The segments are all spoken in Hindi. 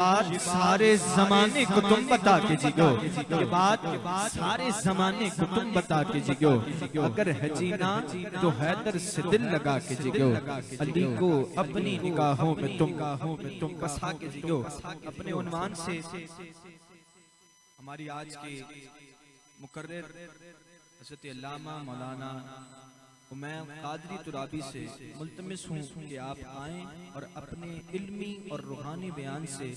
बात सारे जमाने को तुम बता के जियो, ये बात सारे जमाने को तुम बता के जियो। अगर है जीना तो हैदर से दिल लगा के जियो। अली को अपनी निगाहों में तुम बसा के जियो। अपने उन्वान से हमारी आज के मुकर्रर हज़रत अल्लामा मौलाना उमैर कादरी तुराबी से मुल्तमिस हूँ कि आप आएँ और अपने इल्मी और रूहानी बयान से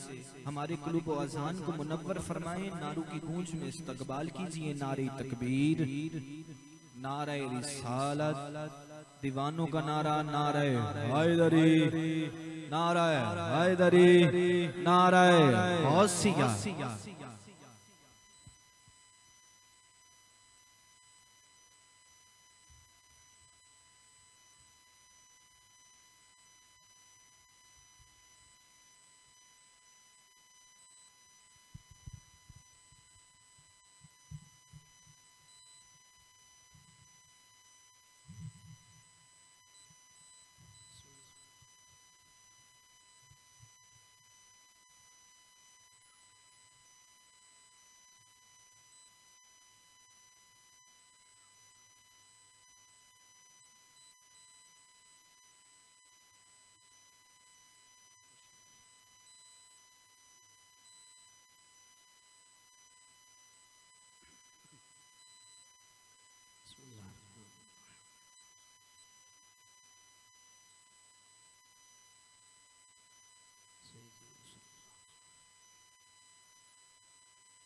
हमारे कुलूब व अज़ान को मुनव्वर फरमाएं। नारों की गूंज में इस्तकबाल कीजिए। नारे तकबीर, नारे रिसालत, दीवानों का नारा, नारे हैदरी, नारे हैदरी, नारे गौसिया।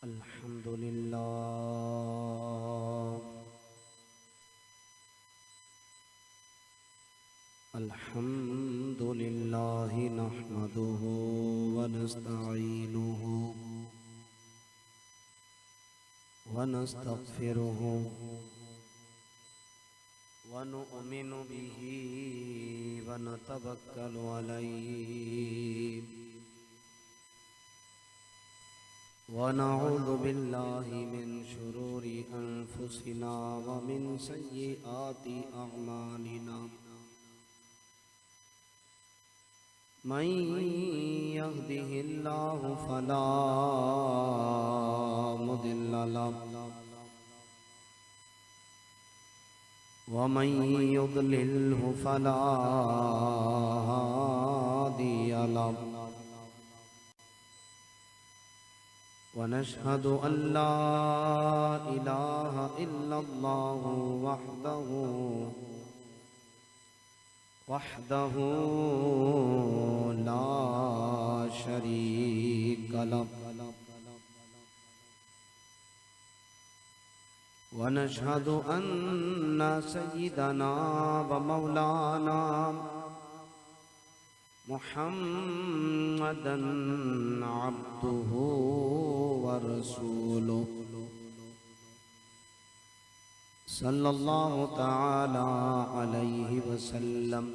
अल्हम्दुलिल्लाह नहमदुहु व नस्तईनुहु व नस्तगफिरुहु व नु'मिनु बिही व नतवक्कलु अलैहि व नऊज़ु बिल्लाहि मिन शुरूरि अनफुसिना व मिन सय्यिआति अअमालिना। मन यहदिहिल्लाहु फला मुदिल्ल लहु व मन युद्लिल्हु फला हादिय लहु। व नशहदु अल्ला इलाहा इल्लल्लाहु वहदहु ला शरीक लहु। व नशहदु अन्ना सय्यिदना व मौलाना मुहम्मदन अब्दुहु व रसूलुहु सल्लल्लाहु तआला अलैहि वसल्लम।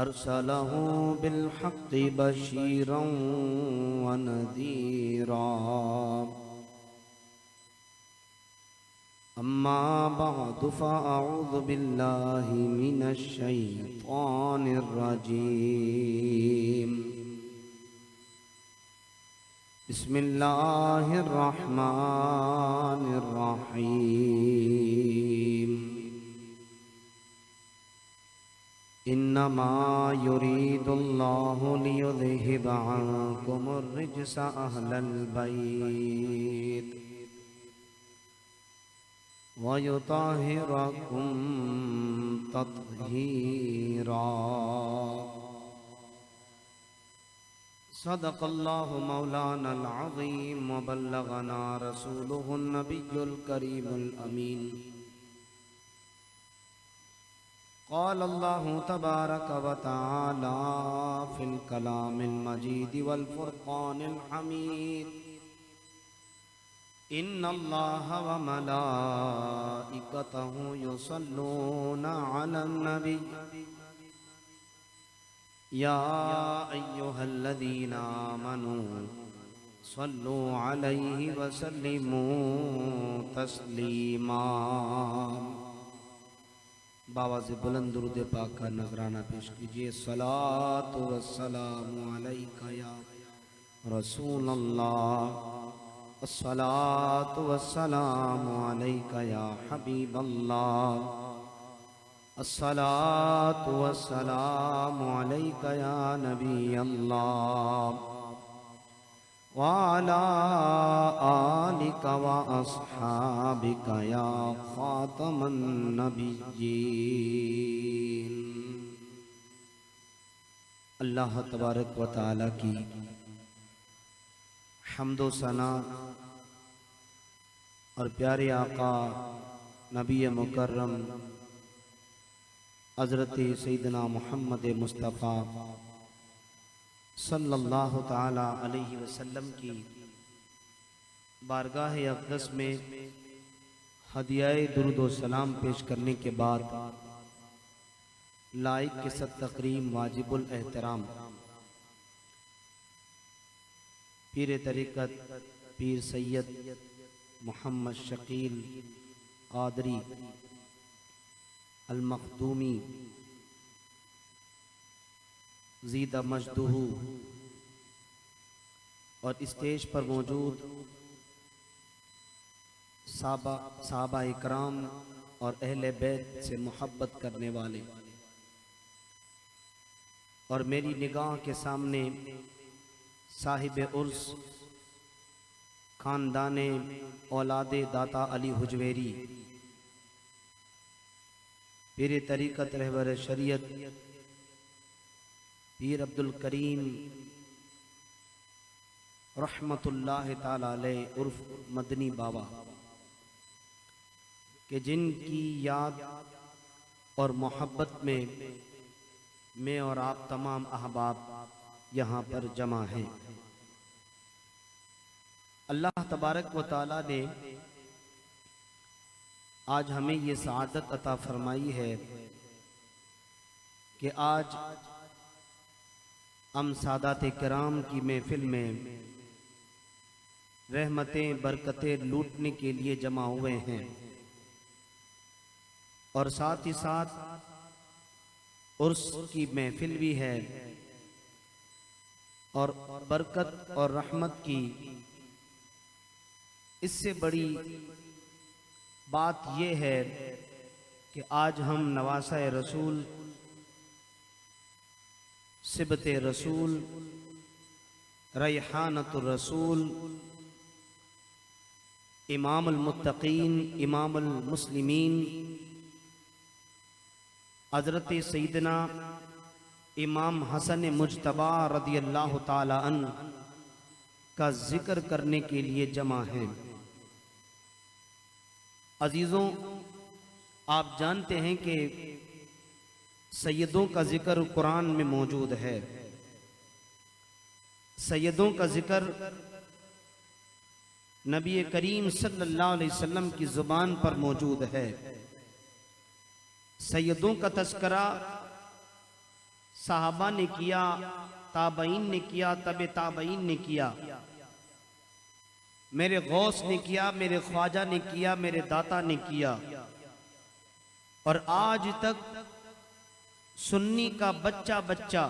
अरसलहु बिल हक़्क़ि बशीरन व नज़ीरा। अम्मा बअदु फ़अऊज़ु बिल्लाहि मिनश शैतानिर रजीम। बिस्मिल्लाहिर रहमानिर रहीम। इन्नमा युरीदुल्लाहु लियुज़हिबा अन्कुमुर रिज्सा अहलल बैत व युतहिरकुम तत्हीरा। सदक़ल्लाहु मौलानल अज़ीम व बल्लगना रसूलुहुन नबियुल करीमुल अमीन। क़ाल अल्लाहु तबारक व तआला फ़िल कलामिल मजीद वल फ़ुरक़ानिल हमीद। इन्नल्लाहा व मलाइकतहु युसल्लूना अलन नबी या अय्युहल्लज़ीना आमनू सल्लु अलैहि व सल्लिमू तस्लीमा। बावाज़े बुलंद दुरूद पाक का नजराना पेश कीजिए। सलातु वस्सलामु अलैका या रसूल अल्लाह, अस्सलातु वस्सलामु अलैका या हबीब अल्लाह, अस्सलातु वस्सलामु अलैका या नबी अल्लाह, व अला आलिका व अस्हाबिका या खातमन नबिय्यीन। अल्लाह तबारक व तआला की हम्दो सना और प्यारे आका नबी मुकर्रम हज़रत सैयदना मोहम्मद मुस्तफ़ा सल्लल्लाहु ताला अलैहि वसल्लम की बारगाह अक़दस में हदियाए दुरूद व सलाम पेश करने के बाद लाइक के सद तकरीम वाजिबुल एहतराम पीर तरीक़त पीर सैयद मोहम्मद शकील क़ादरी अल मखदूमी ज़ीदा मजदूहू और स्टेज पर मौजूद साहबा इकराम और अहले बैत से मोहब्बत करने वाले और मेरी निगाह के सामने साहिब उर्स खानदाने औलादे दाता अली हुजवेरी पीर तरीक़त रहबर शरीयत पीर अब्दुल करीम रहमतुल्लाह ताला अलैह उर्फ मदनी बाबा के जिनकी याद और मोहब्बत में मैं और आप तमाम अहबाब यहाँ पर जमा हैं। अल्लाह तबारक व तआला ने आज हमें ये सआदत अता फरमाई है कि आज हम सादात किराम की महफिल में रहमतें बरकतें लूटने के लिए जमा हुए हैं और साथ ही साथ उर्स की महफिल भी है और बरकत और रहमत की इससे बड़ी बात यह है कि आज हम नवासा रसूल सिबते रसूल रैहानतुर रसूल इमामुल मुत्तकीन इमामुल मुस्लिमीन हज़रत सैयदना इमाम हसन मुज्तबा रदियल्लाहु ताला अन्हु का जिक्र करने के लिए जमा हैं। अजीज़ों, आप जानते हैं कि सैयदों का जिक्र कुरान में मौजूद है। सैयदों का जिक्र नबी करीम सल्लल्लाहु अलैहि वसल्लम की जुबान पर मौजूद है। सैयदों का तस्करा साहबा ने किया, ताबईन ने किया, तबे ताबईन ने किया, मेरे गौस ने किया, मेरे ख्वाजा ने किया, मेरे दाता ने किया और आज तक सुन्नी का बच्चा बच्चा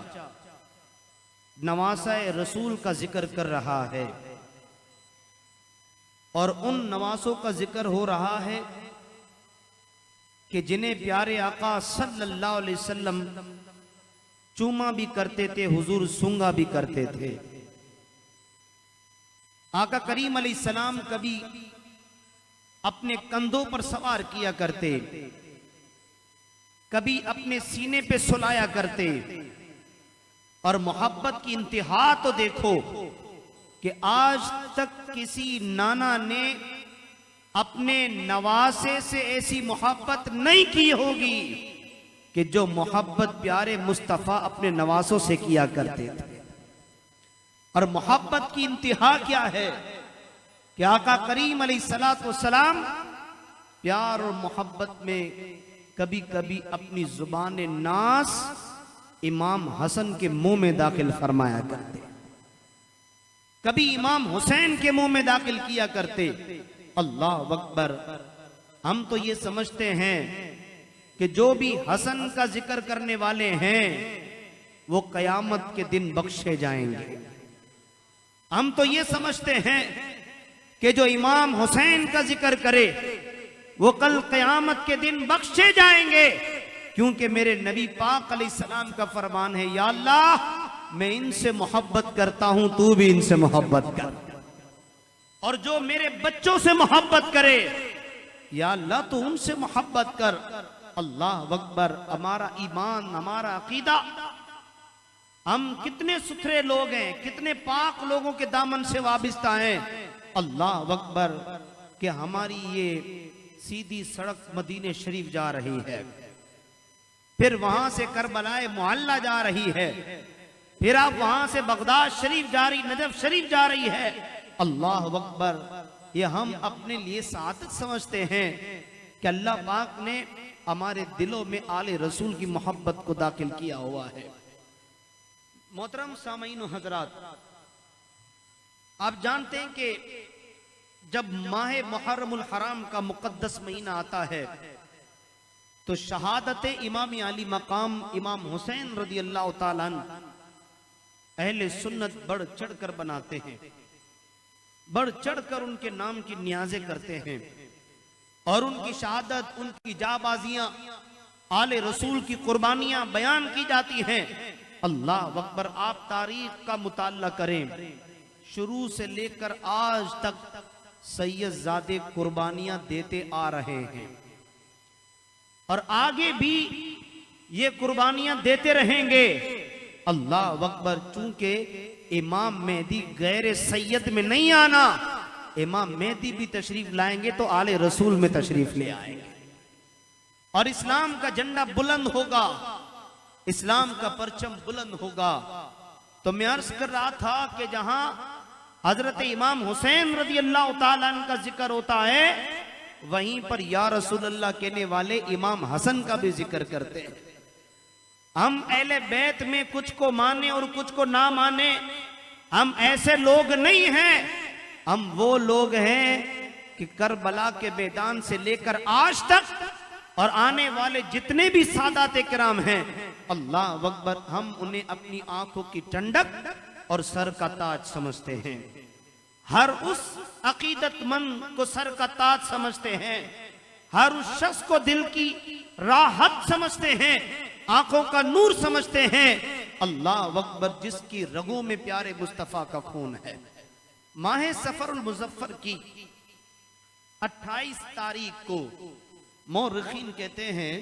नवासा रसूल का जिक्र कर रहा है और उन नवासों का जिक्र हो रहा है कि जिन्हें प्यारे आका सल्लल्लाहु अलैहि वसल्लम चूमा भी करते थे, हुजूर सूंगा भी करते थे। आका करीम अलैहिस्सलाम कभी अपने कंधों पर सवार किया करते, कभी अपने सीने पे सुलाया करते और मोहब्बत की इंतहा तो देखो कि आज तक किसी नाना ने अपने नवासे से ऐसी मोहब्बत नहीं की होगी कि जो मोहब्बत प्यारे मुस्तफ़ा अपने नवासों से किया करते थे। और मोहब्बत की इंतहा क्या है कि आका करीम अलैहिस्सलातु वस्सलाम प्यार और मोहब्बत में कभी कभी अपनी जुबान नास इमाम हसन के मुंह में दाखिल फरमाया करते, कभी इमाम हुसैन के मुंह में दाखिल किया करते। अल्लाह अकबर। हम तो ये समझते हैं कि जो भी हसन का जिक्र करने वाले हैं वो कयामत के दिन बख्शे जाएंगे। हम तो ये समझते हैं कि जो इमाम हुसैन का जिक्र करे वो कल कयामत के दिन बख्शे जाएंगे, क्योंकि मेरे नबी पाक अलैहिस्सलाम का फरमान है, या अल्लाह मैं इनसे मोहब्बत करता हूं, तू भी इनसे मोहब्बत कर। और जो मेरे बच्चों से मोहब्बत करे, या अल्लाह तू उनसे मोहब्बत कर। अल्लाह अकबर। हमारा ईमान, हमारा अकीदा, हम कितने सुथरे लोग हैं, कितने पाक लोगों के दामन से वाबिस्ता हैं। अल्लाह अकबर कि हमारी ये सीधी सड़क मदीने शरीफ जा रही है, फिर वहां से करबलाए मोहल्ला जा रही है, फिर आप वहां से बगदाद शरीफ जा रही, नजफ शरीफ जा रही है। अल्लाह अकबर। ये हम अपने लिए सादत समझते हैं कि अल्लाह पाक ने हमारे दिलों में आले रसूल की मोहब्बत को दाखिल किया हुआ है। मोहतरम सामीन हजरात, आप जानते हैं कि जब माह मुहर्रमुल हराम का मुकद्दस महीना आता है तो शहादत इमाम अली मकाम इमाम हुसैन रदी अल्लाह ताला अन्हु अहले सुन्नत बढ़ चढ़कर बनाते हैं, बढ़ चढ़कर उनके नाम की नियाज़ें करते हैं और उनकी शहादत, उनकी जाबाजियां, आले रसूल की कुर्बानियां बयान की जाती हैं। अल्लाह अकबर। आप तारीख का मुताला करें, शुरू से लेकर आज तक सैयदजादे कुर्बानियां देते आ रहे हैं और आगे भी ये कुर्बानियां देते रहेंगे। अल्लाह अकबर। चूंकि इमाम मेहदी गैर सैयद में नहीं आना, इमाम मेहदी भी तशरीफ लाएंगे तो आले रसूल में तशरीफ ले आएंगे और इस्लाम का झंडा बुलंद होगा, इस्लाम का परचम बुलंद होगा। तो मैं अर्ज कर रहा था कि जहां हजरत इमाम हुसैन रजी अल्लाह ताला अन्हु का जिक्र होता है, वहीं पर या रसूल अल्लाह कहने वाले इमाम हसन का भी जिक्र करते हैं। हम अहले बैत में कुछ को माने और कुछ को ना माने, हम ऐसे लोग नहीं हैं। हम वो लोग हैं कि करबला के मैदान से लेकर आज तक और आने वाले जितने भी सादात किराम हैं, अल्लाह अकबर, हम उन्हें अपनी आंखों की ठंडक और सर का ताज समझते हैं। हर उस अकीदतमंद को सर का ताज समझते हैं, हर उस शख्स को दिल की राहत समझते हैं, आंखों का नूर समझते हैं। अल्लाह अकबर। जिसकी रगों में प्यारे मुस्तफा का खून है। माह सफरुल मुजफ्फर की 28 तारीख को मौरखीन कहते हैं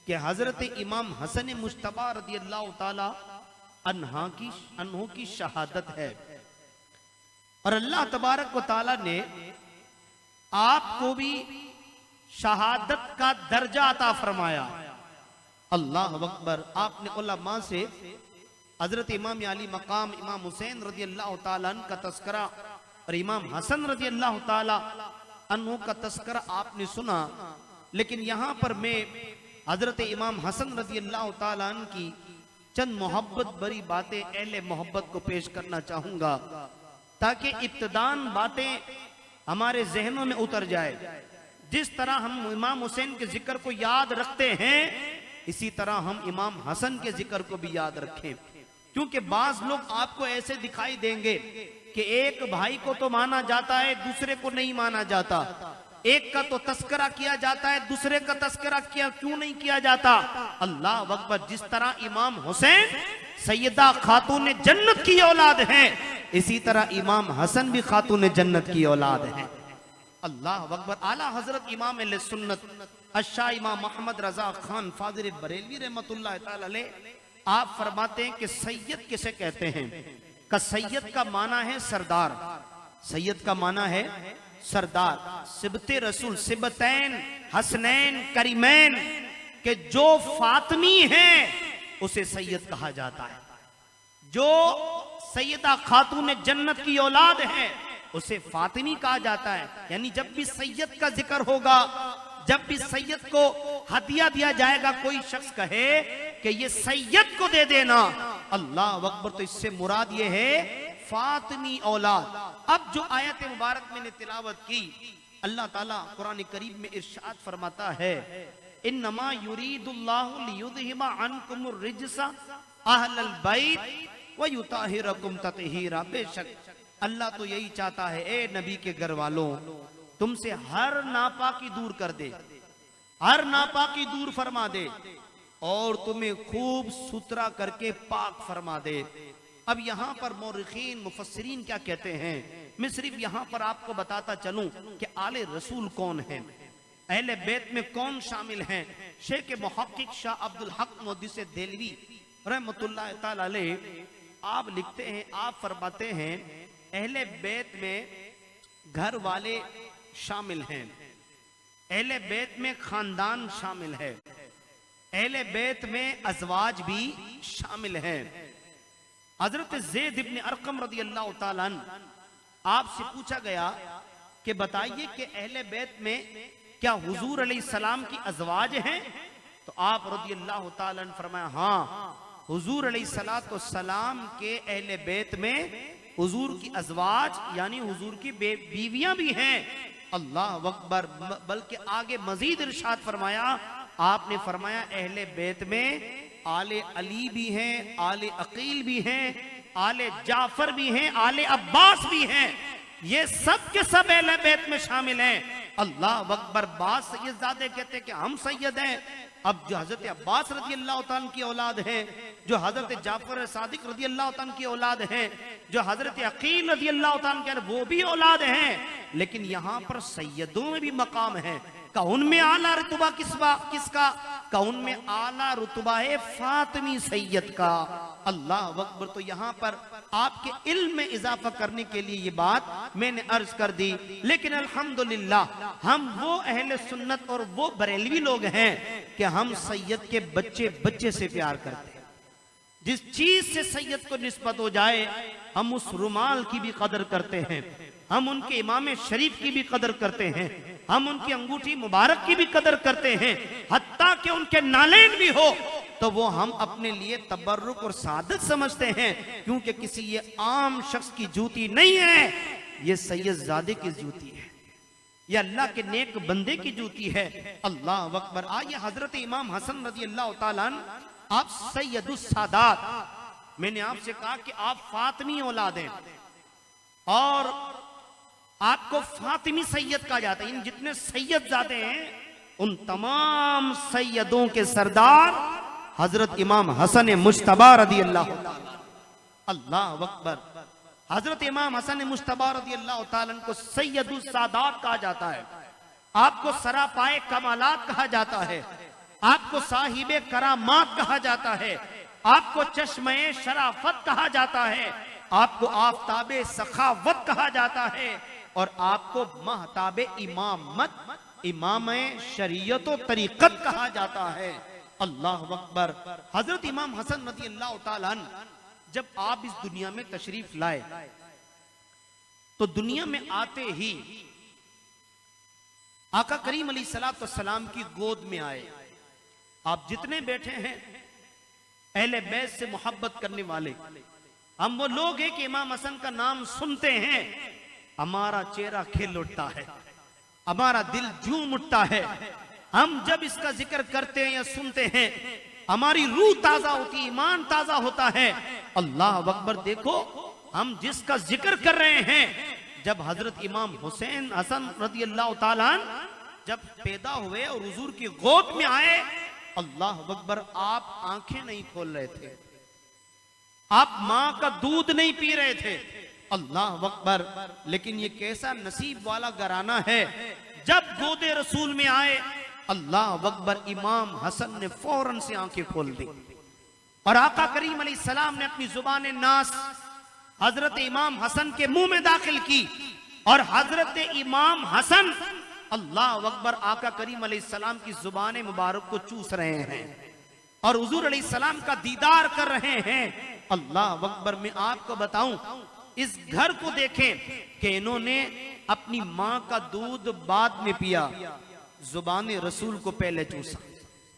कि हजरत इमाम हसन मुश्तबा रदी अल्लाह ताला अन्हु की शहादत है और अल्लाह तबारक व ताला ने आपको भी शहादत का दर्जा अता फरमाया। अल्लाह अकबर। आपने उलमा से हजरत इमाम अली मकाम इमाम हुसैन रजी अल्लाह ताला अन्हु का तस्करा और इमाम हसन रजी अल्लाह ताला अन्हु का तस्करा आपने सुना, लेकिन यहां पर मैं हजरत इमाम हसन रजी अल्लाह ताला अन्हु की चंद मोहब्बत भरी बातें, अहले मोहब्बत को पेश करना चाहूंगा ताकि इब्तिदान बातें हमारे जहनों में उतर जाए। जिस तरह हम इमाम हुसैन के जिक्र को याद रखते हैं, इसी तरह हम इमाम हसन के जिक्र को भी याद रखें, क्योंकि बाज लोग आपको ऐसे दिखाई देंगे कि एक भाई को तो माना जाता है, दूसरे को नहीं माना जाता, एक का तो तस्करा किया जाता है, दूसरे का तस्करा क्यों नहीं किया जाता। अल्लाह अकबर। जिस तरह इमाम हुसैन सैयदा खातून जन्नत की औलाद है, इसी तरह इमाम हसन भी खातून जन्नत की औलाद है। अल्लाह अकबर। आला हजरत इमाम अहले सुन्नत अशाह इमाम मोहम्मद रजा खान फाजिल बरेलवी रहमतुल्लाह ताला अलैह आप फरमाते हैं कि सैयद किसे कहते हैं? का सैयद का माना है सरदार, सैयद का माना है सरदार। सिबते रसूल, सिबतैन हसनैन करीमैन के जो फातमी है उसे सैयद कहा जाता है। जो सैयदा खातून जन्नत की औलाद है उसे फातिमी कहा जाता है। यानी जब भी सैयद का जिक्र होगा, जब भी सैयद को हदिया दिया जाएगा, कोई शख्स कहे कि ये सैयद को दे देना, अल्लाह अकबर, तो इससे मुराद ये है फातिमी औलाद। अब जो आयत मुबारक मैंने तिलावत की, अल्लाह ताला कुरान करीम में इरशाद फरमाता है इन्नमा युरीदुल्लाहु लियुज़हिबा अन्कुमुर रिज्सा अहलल बैत व युताहिरकुम तत्हीरा। बेशक अल्लाह तो यही चाहता है ए नबी के घर वालों, तुमसे हर नापाकी दूर कर दे, हर नापाकी दूर फरमा दे और तुम्हें खूब सुथरा करके पाक फरमा दे। अब यहाँ पर मौरिखीन मुफस्सिरीन क्या कहते हैं, मैं सिर्फ यहाँ पर आपको बताता चलूं कि आले रसूल कौन है, अहले बैत में कौन शामिल हैं। शेख मुहक्किक शाह अब्दुल हक मुहद्दिस देलवी रहमतुल्लाह ताला अलैह आप लिखते हैं, आप फरमाते हैं अहले बैत में घर वाले शामिल हैं, अहले बैत में खानदान शामिल है, अहले बैत में अज़वाज भी शामिल हैं। हजरत ज़ैद इब्न अरकम रज़ी अल्लाह ताला अन्हु आपसे पूछा गया कि बताइए कि अहले बैत में क्या हुजूर अलैहिस्सलाम की अज़वाज हैं? तो आप रज़ी अल्लाह ताला अन्हु फरमाया हाँ, हुजूर अलैहिस्सलाम के अहले बैत में हुजूर की अज़वाज यानी हुजूर की बीवियां भी हैं। अल्लाह अकबर। बल्कि आगे मजीद इरशाद फरमाया, आपने फरमाया अहले बैत में आले अली भी हैं, आले अकील भी हैं, आले जाफर भी हैं, आले अब्बास भी हैं, ये सब के सब अहले बैत में शामिल हैं। अल्लाह अकबर। बास सैयदजादे कहते हैं कि हम सैयद हैं। अब जो हजरत अब्बास रजी अल्लाह तआला की औलाद हैं, जो हजरत जाफर सादिक रजी अल्लाह तआला की औलाद हैं, जो हजरत अकील रजी अल्लाह तआला के वो भी औलाद हैं, लेकिन यहाँ पर सैयदों में भी मकाम है। का उनमें आला रुतबा किसका? का उनमें आला रुतबा है फातिमी सैयद का। अल्लाह अकबर। तो यहाँ पर आपके इल्म में इजाफा करने के लिए ये बात मैंने अर्ज कर दी। लेकिन अल्हम्दुलिल्लाह हम वो अहले सुन्नत और वो बरेलवी लोग हैं कि हम सैयद के बच्चे बच्चे से प्यार करते हैं। जिस चीज से सैयद को निस्बत हो जाए हम उस रुमाल की भी कदर करते हैं, हम उनके इमाम शरीफ की भी कदर करते हैं, हम उनकी अंगूठी मुबारक की भी कदर करते हैं, हत्ता कि उनके नालेन भी हो तो वो हम अपने लिए तबर्रुक और सादत समझते हैं, क्योंकि किसी ये आम शख्स की जूती नहीं है, ये सैयदजादे की जूती है, ये अल्लाह के नेक बंदे की जूती है। अल्लाह अकबर। आइए हजरत इमाम हसन रजी अल्लाह तआला अन्हु आप सैयदुस सादात, मैंने आपसे कहा कि आप फातिमी औलाद हैं और आपको फातिमी सैयद कहा जाता है। इन जितने सैयदजादे हैं उन तमाम सैयदों के सरदार हजरत इमाम हसन मुश्तबा रदी अल्लाह। अल्लाह अकबर। हजरत इमाम हसन मुश्तबा रदी अल्लाह तआला को सैयदुस सादात कहा जाता है, आपको सरापाए कमालात कहा जाता है, आपको साहिबे करामात कहा जाता है, आपको चश्मे शराफत कहा जाता है, आपको आफताबे सखावत कहा जाता है और आपको महताबे इमामत, इमाम शरीयत व तरीकत कहा जाता है। अल्लाह अकबर। हजरत इमाम हसन रज़ी अल्लाह तआला अन्हु जब आप इस दुनिया में तशरीफ लाए तो दुनिया में आते ही आका करीम अलैहिस्सलातु वस्सलाम की गोद में आए। आप जितने बैठे हैं अहले बैत से मोहब्बत करने वाले, हम वो लोग हैं कि इमाम हसन का नाम सुनते हैं हमारा चेहरा खिल उठता है, हमारा दिल झूम उठता है। हम जब इसका जिक्र करते हैं या सुनते हैं हमारी रूह ताजा होती है, ईमान ताजा होता है। अल्लाह अकबर। देखो हम जिसका जिक्र कर रहे हैं, जब हजरत इमाम हुसैन हसन रज़ी अल्लाह तआला अन्हु जब पैदा हुए और हुजूर की गोद में आए, अल्लाह अकबर, आप आंखें नहीं खोल रहे थे, आप मां का दूध नहीं पी रहे थे। अल्लाह अकबर। लेकिन ये कैसा नसीब वाला घराना है, जब गोदे रसूल में आए अल्लाह अकबर, इमाम हसन ने फौरन से आंखें खोल दी और आका करीम अलैहिस्सलाम ने अपनी जुबान नास हजरत इमाम हसन के मुंह में दाखिल की और हजरत इमाम हसन अल्लाह अकबर आका करीम अलैहिस्सलाम की जुबान मुबारक को चूस रहे हैं और हुजूर अलैहिस्सलाम का दीदार कर रहे हैं। अल्लाह अकबर। मैं आपको बताऊं, इस घर को देखें कि इन्होंने अपनी मां का दूध बाद में पिया, जुबान रसूल को पहले चूसा।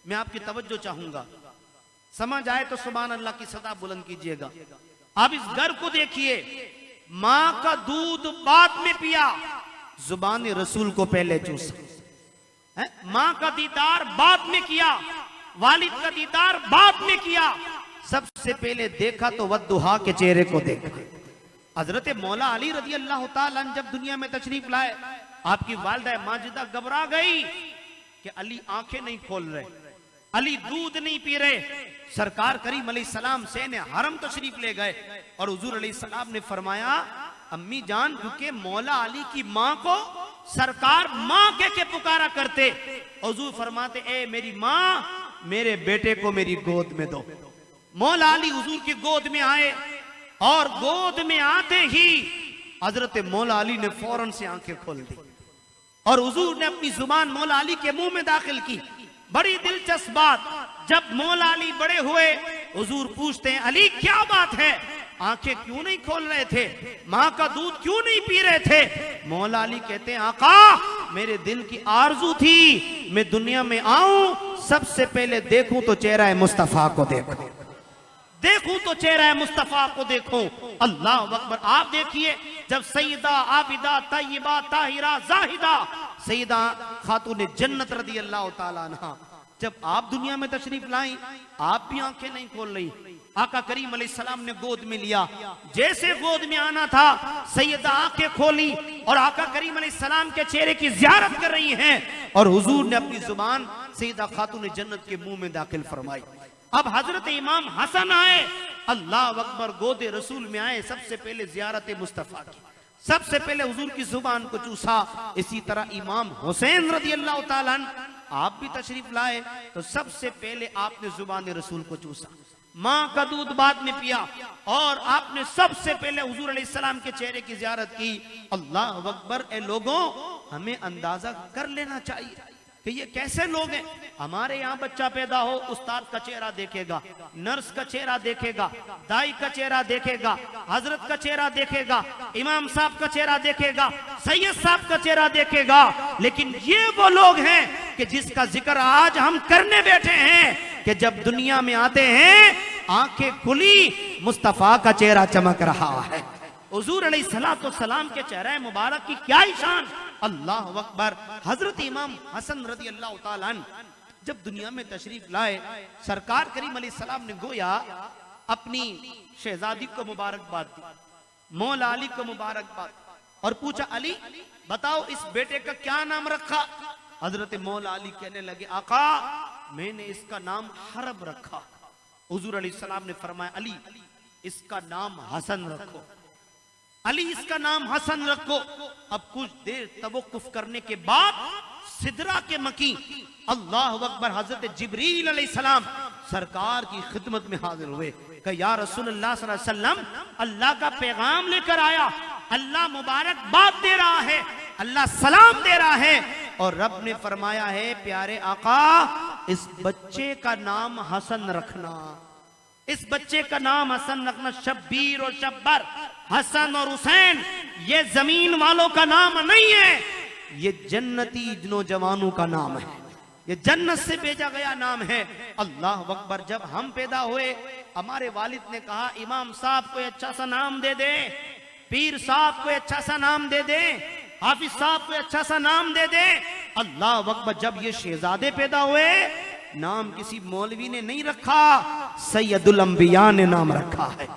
मैं आपकी तवज्जो चाहूंगा, समझ आए तो सुभान अल्लाह की सदा बुलंद कीजिएगा। आप इस घर को देखिए, मां का दूध बाद में पिया, जुबान रसूल को पहले चूसा। माँ का दीदार बाद में किया, वालिद का दीदार बाद में किया, सबसे पहले देखा तो वद्दुहा के चेहरे को देखा। हजरत मौला अली रजी अल्लाह ताला अन्हु जब दुनिया में तशरीफ लाए, आपकी वालिदा माजिदा घबरा गई कि अली आंखें नहीं खोल रहे, अली दूध नहीं पी रहे। सरकार करीम अलैहिस्सलाम से ने हरम तशरीफ ले गए और हुजूर अलैहिस्सलाम ने फरमाया, अम्मी जान, क्योंकि मौला अली की माँ को सरकार माँ के पुकारा करते, हुजूर फरमाते, ए मेरी माँ, मेरे बेटे को मेरी गोद में दो। मौला अली हुजूर की गोद में आए और गोद में आते ही हजरत मौला अली ने फौरन से आंखें खोल दी और हुजूर ने अपनी जुबान मौला अली के मुंह में दाखिल की। बड़ी दिलचस्प बात, जब मौला अली बड़े हुए, हुजूर पूछते हैं, अली क्या बात है, आंखें क्यों नहीं खोल रहे थे, माँ का दूध क्यों नहीं पी रहे थे? मौला अली कहते हैं, आका, मेरे दिल की आरजू थी मैं दुनिया में आऊं, सबसे पहले देखूं तो चेहरा मुस्तफा को देखूं, देखूं तो चेहरा मुस्तफा को देखूं। अल्लाह अकबर। आप देखिए, जब सईदा आबिदा तय्यबा ताहिरा जाहिदा सईदा खातून जन्नत रदी अल्लाह ताला अन्हा, जब आप दुनिया में तशरीफ लाई, आप भी आंखें नहीं खोल रही। आका करीम अलैहिस्सलाम ने गोद में लिया, जैसे गोद में आना था, सैयदा आंखें खोली और आका करीम अलैहिस्सलाम के चेहरे की ज़ियारत कर रही हैं और हुजूर ने अपनी जुबान सैयदा खातून जन्नत के मुंह में दाखिल फरमाई। अब हजरत इमाम हसन आए, अल्लाह अकबर, गोदे रसूल में आए, सबसे पहले ज़ियारत मुस्तफा की, सबसे पहले हुजूर की जुबान को चूसा। इसी तरह इमाम हुसैन रदी अल्लाह ताला अन्हु, आप भी तशरीफ लाए तो सबसे पहले आपने जुबान रसूल को चूसा, माँ का दूध बाद में पिया और आपने सबसे पहले हुजूर अलैहिस्सलाम के चेहरे की ज़ियारत की। अल्लाह अकबर। ए लोगों, हमें अंदाजा कर लेना चाहिए कि ये कैसे लोग हैं। हमारे यहाँ बच्चा पैदा हो, उस्ताद का चेहरा देखेगा, नर्स का चेहरा देखेगा, दाई का चेहरा देखेगा, हजरत का चेहरा देखेगा, इमाम साहब का चेहरा देखेगा, सैयद साहब का चेहरा देखेगा। लेकिन ये वो लोग हैं कि जिसका जिक्र आज हम करने बैठे हैं कि जब दुनिया में आते हैं, आंखें खुली, मुस्तफा का चेहरा चमक रहा है। हुजूर अलैहिस्सलाम के चेहरे मुबारक की क्या ही शान। अल्लाह अकबर। हजरत इमाम हसन रदी अल्लाह ताला अन्हु जब दुनिया में तशरीफ लाए, सरकार करीम अलैहिस्सलाम ने गोया अपनी शहजादी को मुबारकबाद दी, मौला अली को मुबारकबाद, और पूछा, अली बताओ इस बेटे का क्या नाम रखा? हजरत मौला अली कहने लगे, आका, मैंने इसका नाम हरब रखा। हुजूर अलैहिस्सलाम ने फरमाया, अली इसका नाम हसन रखो, अली इसका नाम हसन रखो। अब कुछ देर तवक्कुफ करने के बाद सिदरा के मकी अल्लाह अकबर हजरत जिब्रील अलैहिस्सलाम सरकार की खिदमत में हाजिर हुए। कहा, या रसूलुल्लाह सल्लल्लाहु अलैहि वसल्लम, अल्लाह का पैगाम लेकर आया, अल्लाह मुबारकबाद दे रहा है, अल्लाह सलाम दे रहा है, और रब ने फरमाया है, प्यारे आका, इस बच्चे का नाम हसन रखना, इस बच्चे का नाम हसन रखना। शब्बीर और शब्बर, हसन और हुसैन, ये जमीन वालों का नाम नहीं है, ये जन्नती नौजवानों का नाम है, ये जन्नत से भेजा गया नाम है। अल्लाह अकबर। जब हम पैदा हुए, हमारे वालिद ने कहा, इमाम साहब को अच्छा सा नाम दे दे, पीर साहब को अच्छा सा नाम दे दे, हाफिज साहब को अच्छा सा नाम दे दे। अल्लाह अकबर। जब ये शहजादे पैदा हुए, नाम किसी मौलवी ने नहीं रखा, सैयदुल अंबिया ने नाम रखा है,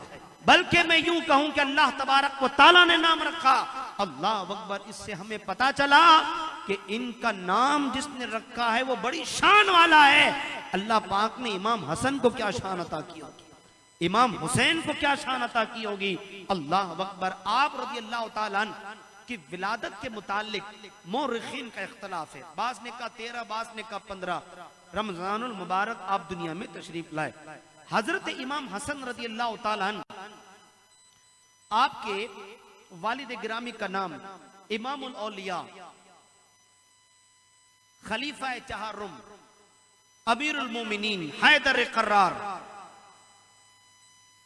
बल्कि मैं यूं कहूं कि अल्लाह तबारक व तआला ने नाम रखा। अल्लाह अकबर। इससे हमें पता चला कि इनका नाम जिसने रखा है वो बड़ी शान वाला है। अल्लाह पाक ने इमाम हसन को क्या शान अता की होगी, इमाम हुसैन को क्या शान अता की होगी। अल्लाह अकबर। आप रज़ी अल्लाह तआला अन्हु की विलादत के मुतालिक मौरिखीन का इख्तलाफ है, बाज़ ने कहा 13, बाज़ ने कहा 15 रमजानुल मुबारक आप दुनिया में तशरीफ लाए। हजरत इमाम हसन रज़ी अल्लाह तआला अन्हु, आपके वालिद गिरामी का नाम इमामुल औलिया, खलीफा चहारुम, अमीरुल मोमिनीन, हैदर कर्रार,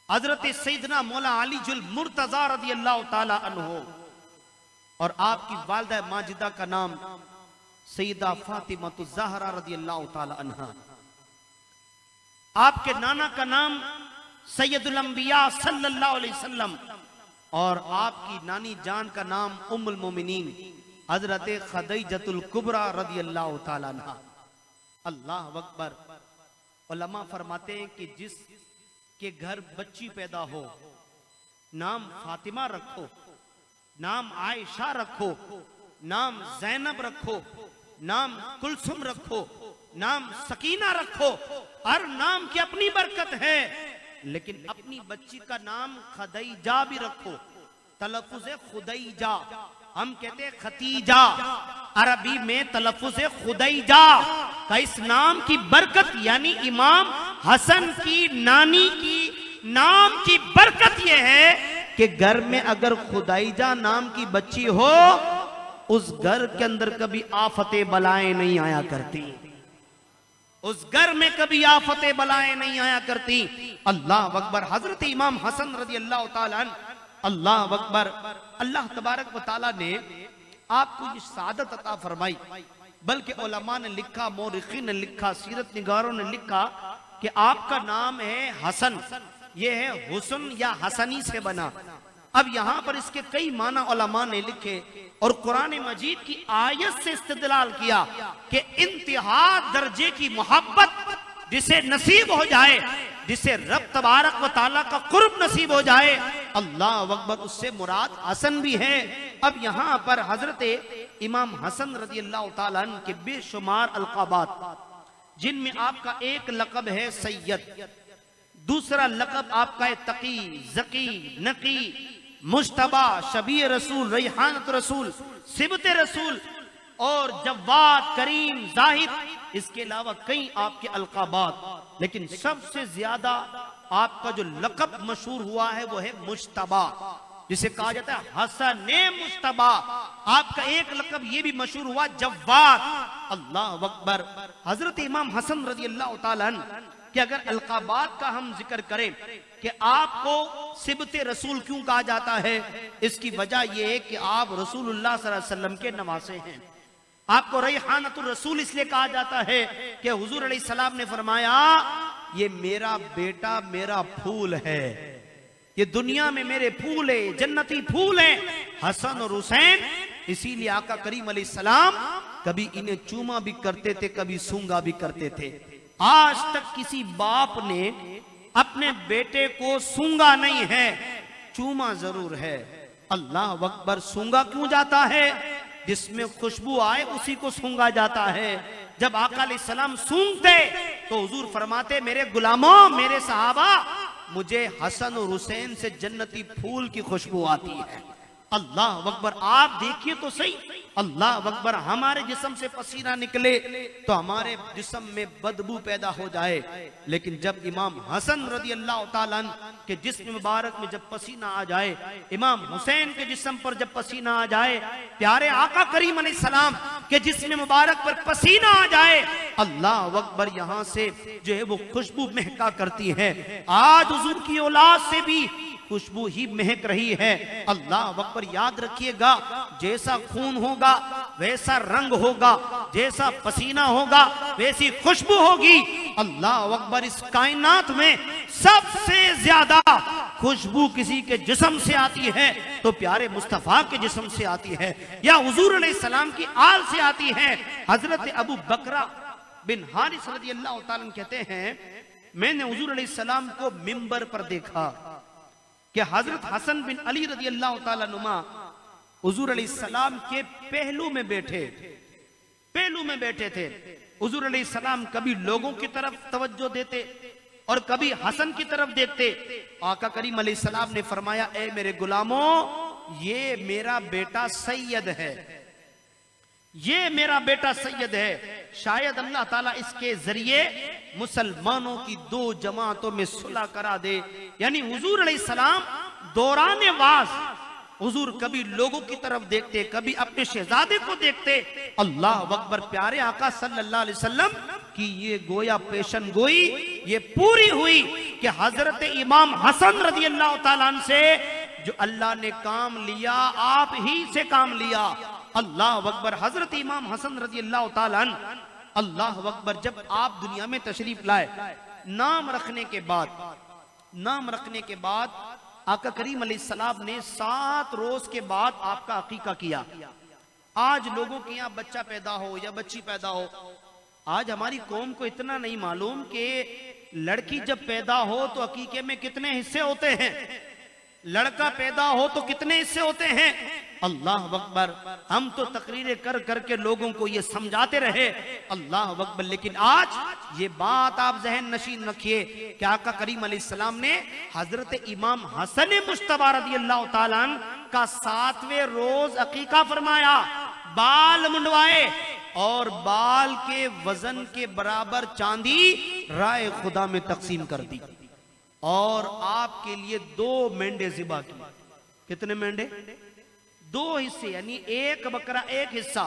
हजरत सैयदना मौला अली जुल मुर्तजा रज़ी अल्लाह तआला अन्हु, और आपकी वालिदा माजिदा का नाम सैयदा फातिमा ज़हरा रज़ी अल्लाह तआला अन्हा। आपके नाना का नाम सैयदुल अंबिया सल्लल्लाहु अलैहि वसल्लम, और आपकी नानी जान का नाम उम्मुल मोमिनीन हजरत खदीजतुल कुबरा रदी अल्लाह ताला अन्हा। अल्लाह अकबर। उलमा फरमाते हैं कि जिस के घर बच्ची पैदा हो, नाम फातिमा रखो, नाम आयशा रखो, नाम जैनब रखो, नाम कुलसुम रखो, नाम सकीना रखो, हर नाम की अपनी बरकत है, लेकिन अपनी बच्ची का नाम खदीजा भी रखो। तलफ़ुज़ खुदैजा, हम कहते हैं खतीजा, अरबी में तलफ़ुज़ खुदैजा का इस नाम की बरकत, यानी इमाम हसन की नानी की नाम की बरकत यह है कि घर में अगर खुदैजा नाम की बच्ची हो, उस घर के अंदर कभी आफतें बलाएं नहीं आया करती, उस घर में कभी आफतें बलाएं नहीं आया करती। अल्लाह अकबर। हजरत इमाम हसन रजी अल्लाह ताला अन्हु, अल्लाह अकबर, अल्लाह तबारक व ताला ने आपको ये सादत अता फरमाई। बल्कि उलमा ने लिखा, मौरिखीन ने लिखा, सीरत निगारों ने लिखा कि आपका नाम है हसन, ये है हुस्न या हसनी से बना। अब यहां पर इसके कई माना उलमा ने लिखे और कुरान मजीद की आयत से इस्तेदलाल किया कि इंतहा दर्जे की मोहब्बत जिसे नसीब हो जाए, जिसे रब तबारक व ताला का कुर्ब नसीब हो जाए, अल्लाह अकबर, उससे मुराद हसन भी है। अब यहां पर हजरत इमाम हसन रजी अल्लाह ताला अन्हु के बेशुमार अलकाबात, जिनमें आपका एक लक़ब है सैयद, दूसरा लक़ब आपका है तकी, ज़की, नकी, मुश्तबा, शबी रसूल, रैहानत रसूल, सिबत रसूल और जव्वाद, करीम, जाहिद, इसके अलावा कई आपके अलकाबात, लेकिन सबसे ज्यादा आपका जो लक़ब मशहूर हुआ है वो है मुश्तबा, जिसे कहा जाता है हसने मुश्तबा। आपका एक लक़ब ये भी मशहूर हुआ जव्वाद। अल्लाह अकबर। हजरत इमाम हसन रजी अल्लाह ताला अन्हु कि अगर अलकाबात का हम जिक्र करें कि आपको सिबत रसूल क्यों कहा जाता है, इसकी वजह यह है कि आप रसूलुल्लाह सल्लल्लाहु अलैहि वसल्लम के नवासे हैं। आपको रैहानतुर रसूल इसलिए कहा जाता है कि हुजूर अलैहि सलाम ने फरमाया, ये मेरा बेटा मेरा फूल है, ये दुनिया में मेरे फूल है, जन्नती फूल है, हसन और हुसैन। इसीलिए आका करीम अलैहि सलाम कभी इन्हें चूमा भी करते थे, कभी सूंगा भी करते थे। आज तक किसी बाप ने अपने बेटे को सूंगा नहीं है, चूमा जरूर है। अल्लाह अकबर। सूंगा क्यों जाता है? जिसमें खुशबू आए उसी को सूंगा जाता है। जब आका अलैहिस्सलाम सूंघते तो हुजूर फरमाते, मेरे गुलामों, मेरे सहाबा, मुझे हसन और हुसैन से जन्नती फूल की खुशबू आती है। अल्लाह अकबर। आप देखिए तो सही, अल्लाह अकबर, हमारे जिस्म से पसीना निकले तो हमारे जिस्म में बदबू पैदा हो जाए, लेकिन जब इमाम हसन रजी अल्लाह ताला अन्हु के जिस्म मुबारक में जब पसीना आ जाए, इमाम हुसैन के जिस्म पर जब पसीना आ जाए, प्यारे आका करीम अलैहिस्सलाम के जिस्म मुबारक पर पसीना आ जाए, अल्लाह अकबर, यहां से जो है वो खुशबू महका करती है। आज हुजूर की औलाद से भी खुशबू ही महक रही है। अल्लाह अकबर। याद रखिएगा, जैसा खून होगा वैसा रंग होगा, जैसा पसीना होगा वैसी खुशबू होगी। अल्लाह अकबर। इस कायनात में सबसे ज्यादा खुशबू किसी के जिस्म से आती है तो प्यारे मुस्तफा के जिस्म से आती है, या हुजूर अलैहिस्सलाम की आल से आती है। हजरत अबू बकरा बिन हारिस रज़ी अल्लाह ताला कहते हैं, मैंने हुजूर अलैहिस्सलाम को मिंबर पर देखा कि हजरत हसन बिन अली रज़ी अल्लाह ताला नुमा हुजूर अलैहिस्सलाम के पहलू में बैठे थे। हुजूर अलैहिस्सलाम कभी लोगों की तरफ तवज्जो देते और कभी हसन की तरफ देखते। आका करीम अलैहिस्सलाम ने फरमाया, ए मेरे गुलामों, ये मेरा बेटा सैयद है, ये मेरा बेटा सैयद है। शायद अल्लाह ताला इसके जरिए मुसलमानों की दो जमातों में सुलह करा दे। यानी हुजूर अलैहिस्सलाम दौरान वाज हुजूर कभी लोगों की तरफ देखते, कभी अपने शहजादे को देखते। अल्लाह अकबर। प्यारे आका सल्लल्लाहु अलैहि वसल्लम की ये गोया पेशन गोई ये पूरी हुई कि हजरत इमाम हसन रज़ी अल्लाह ताला अन्हु से जो अल्लाह ने काम लिया, आप ही से काम लिया। अल्लाह अकबर। हजरत इमाम हसन रज़ी अल्लाह ताला अन्हु, अल्लाह अकबर, जब आप दुनिया में तशरीफ लाए, नाम रखने के बाद आका करीम अलैहिस्सलाम ने 7 रोज के बाद आपका अकीका किया। आज लोगों के यहाँ बच्चा पैदा हो या बच्ची पैदा हो, आज हमारी कौम को इतना नहीं मालूम कि लड़की जब पैदा हो तो अकीके में कितने हिस्से होते हैं, लड़का पैदा हो तो कितने हिस्से होते हैं। अल्लाह अकबर। हम तो तकरीरें कर करके लोगों को ये समझाते रहे, अल्लाह अकबर, लेकिन आज ये बात आप जहन नशीन रखिए कि आका करीम अलैहिस्सलाम ने हजरत इमाम हसन मुश्तबा रज़ियल्लाहु ताला अन्हु का 7वें रोज अकीका फरमाया, बाल मुंडवाए और बाल के वजन के बराबर चांदी राय खुदा में तकसीम कर दी और आपके लिए 2 मेंढे ज़िबा की। कितने मेंढे? 2 हिस्से, यानी एक बकरा एक हिस्सा,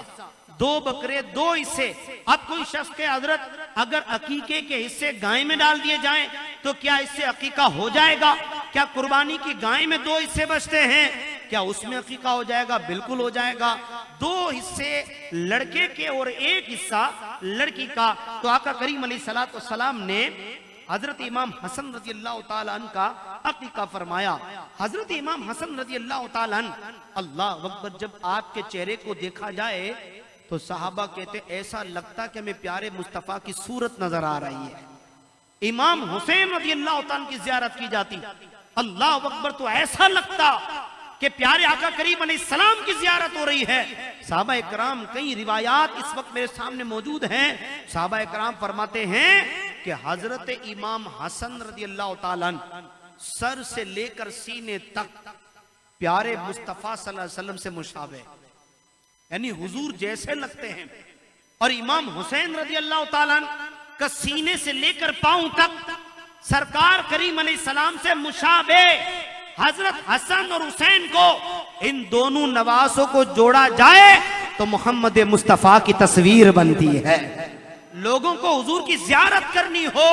2 बकरे 2 हिस्से। अब कोई शख्स के हजरत अगर अकीके के हिस्से गाय में डाल दिए जाएं तो क्या इससे अकीका हो जाएगा? क्या कुर्बानी की गाय में 2 हिस्से बचते हैं, क्या उसमें अकीका हो जाएगा? बिल्कुल हो जाएगा। 2 हिस्से लड़के के और 1 हिस्सा लड़की का। तो आका करीम अलैहिस्सलातु वस्सलाम ने हजरत इमाम हसन रज़ियल्लाहु ताला अन्हु का अकीका फरमाया। हजरत इमाम हसन रज़ियल्लाहु ताला अन्हु, अल्लाह अकबर, जब आपके चेहरे को देखा जाए तो सहाबा कहते ऐसा लगता कि हमें प्यारे मुस्तफा की सूरत नजर आ रही है। इमाम हुसैन रज़ियल्लाहु ताला अन्हु की ज़ियारत की जाती, अल्लाह अकबर, तो ऐसा लगता कि प्यारे आका करीम अलैहिस्सलाम की ज़ियारत हो रही है। सहाबा इकराम, कई रिवायात इस वक्त मेरे सामने मौजूद हैं, सहाबा इकराम फरमाते हैं कि हजरत इमाम हसन रज़ियल्लाहु ताला अन्हु सर से लेकर सीने तक प्यारे मुस्तफा सल्लल्लाहु अलैहि वसल्लम से मुशाबे, यानी हुजूर जैसे लगते हैं। और इमाम हुसैन रज़ियल्लाहु ताला अन्हु का सीने से लेकर पांव तक सरकार करीम अलैहिस्सलाम से मुशाबे। हजरत हसन और हुसैन को, इन दोनों नवासों को जोड़ा जाए तो मोहम्मद मुस्तफा की तस्वीर बनती है। लोगों को हुजूर की ज़ियारत करनी हो,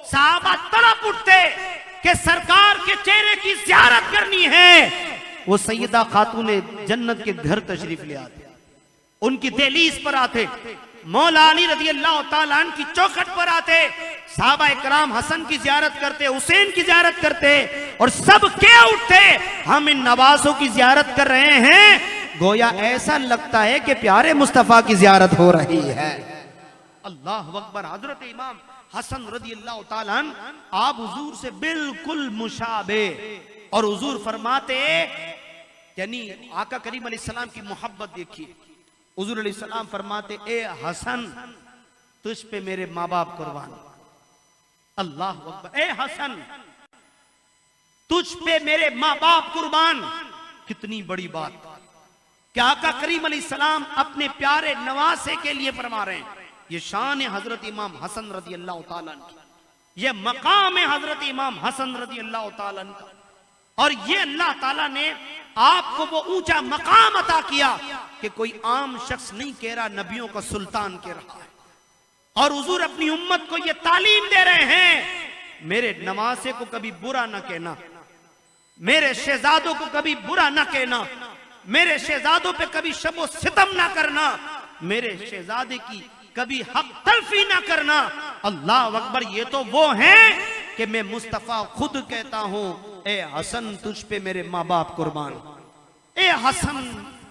सहाबा तड़प उठते कि सरकार के चेहरे की ज़ियारत करनी है। वो सैयदा खातूने जन्नत के घर तशरीफ ले आते, उनकी दहलीज पर आते, मौला अली रज़ियल्लाहु ताला अन्हु की चौखट पर आते, सहाबा इकराम हसन की ज़ियारत करते, हुसैन की ज़ियारत करते और सब क्या उठते, हम इन नवासों की ज़ियारत कर रहे हैं। गोया ऐसा लगता है कि प्यारे मुस्तफा की ज़ियारत हो रही है। अल्लाह अकबर। हजरत इमाम हसन रज़ियल्लाहु ताला अन्हु आप हुजूर से बिल्कुल मुशाबे, और हुजूर फरमाते, यानी आका करीम अलैहिस्सलाम की मोहब्बत देखिए, हुजूर अलैहिस्सलाम फरमाते, ए हसन, तुझ पे मेरे माँ बाप कुर्बान। अल्लाह अकबर। ए हसन, तुझ पे मेरे माँ बाप कुर्बान। कितनी बड़ी बात। क्या आका करीम अलैहिस्सलाम अपने प्यारे नवासे के लिए फरमा रहे हैं। ये शान है हजरत इमाम हसन रज़ियल्लाहु ताला अन्हु, ये मकाम है हजरत इमाम हसन रज़ियल्लाहु ताला अन्हु का। और ये अल्लाह ताला ने आपको वो ऊंचा मकाम अता किया कि कोई आम शख्स नहीं कह रहा, नबियों का सुल्तान कह रहा है। और हुजूर अपनी उम्मत को ये तालीम दे रहे हैं, मेरे नवासे को कभी बुरा ना कहना, मेरे शहजादों को कभी बुरा ना कहना, मेरे शहजादों पे कभी शबो सितम ना करना, मेरे शहजादे की कभी हक तलफी ना करना। अल्लाह अकबर। ये तो वो हैं कि मैं मुस्तफा खुद कहता हूं, ए हसन, तुझ पे मेरे माँ बाप कुर्बान, ए हसन,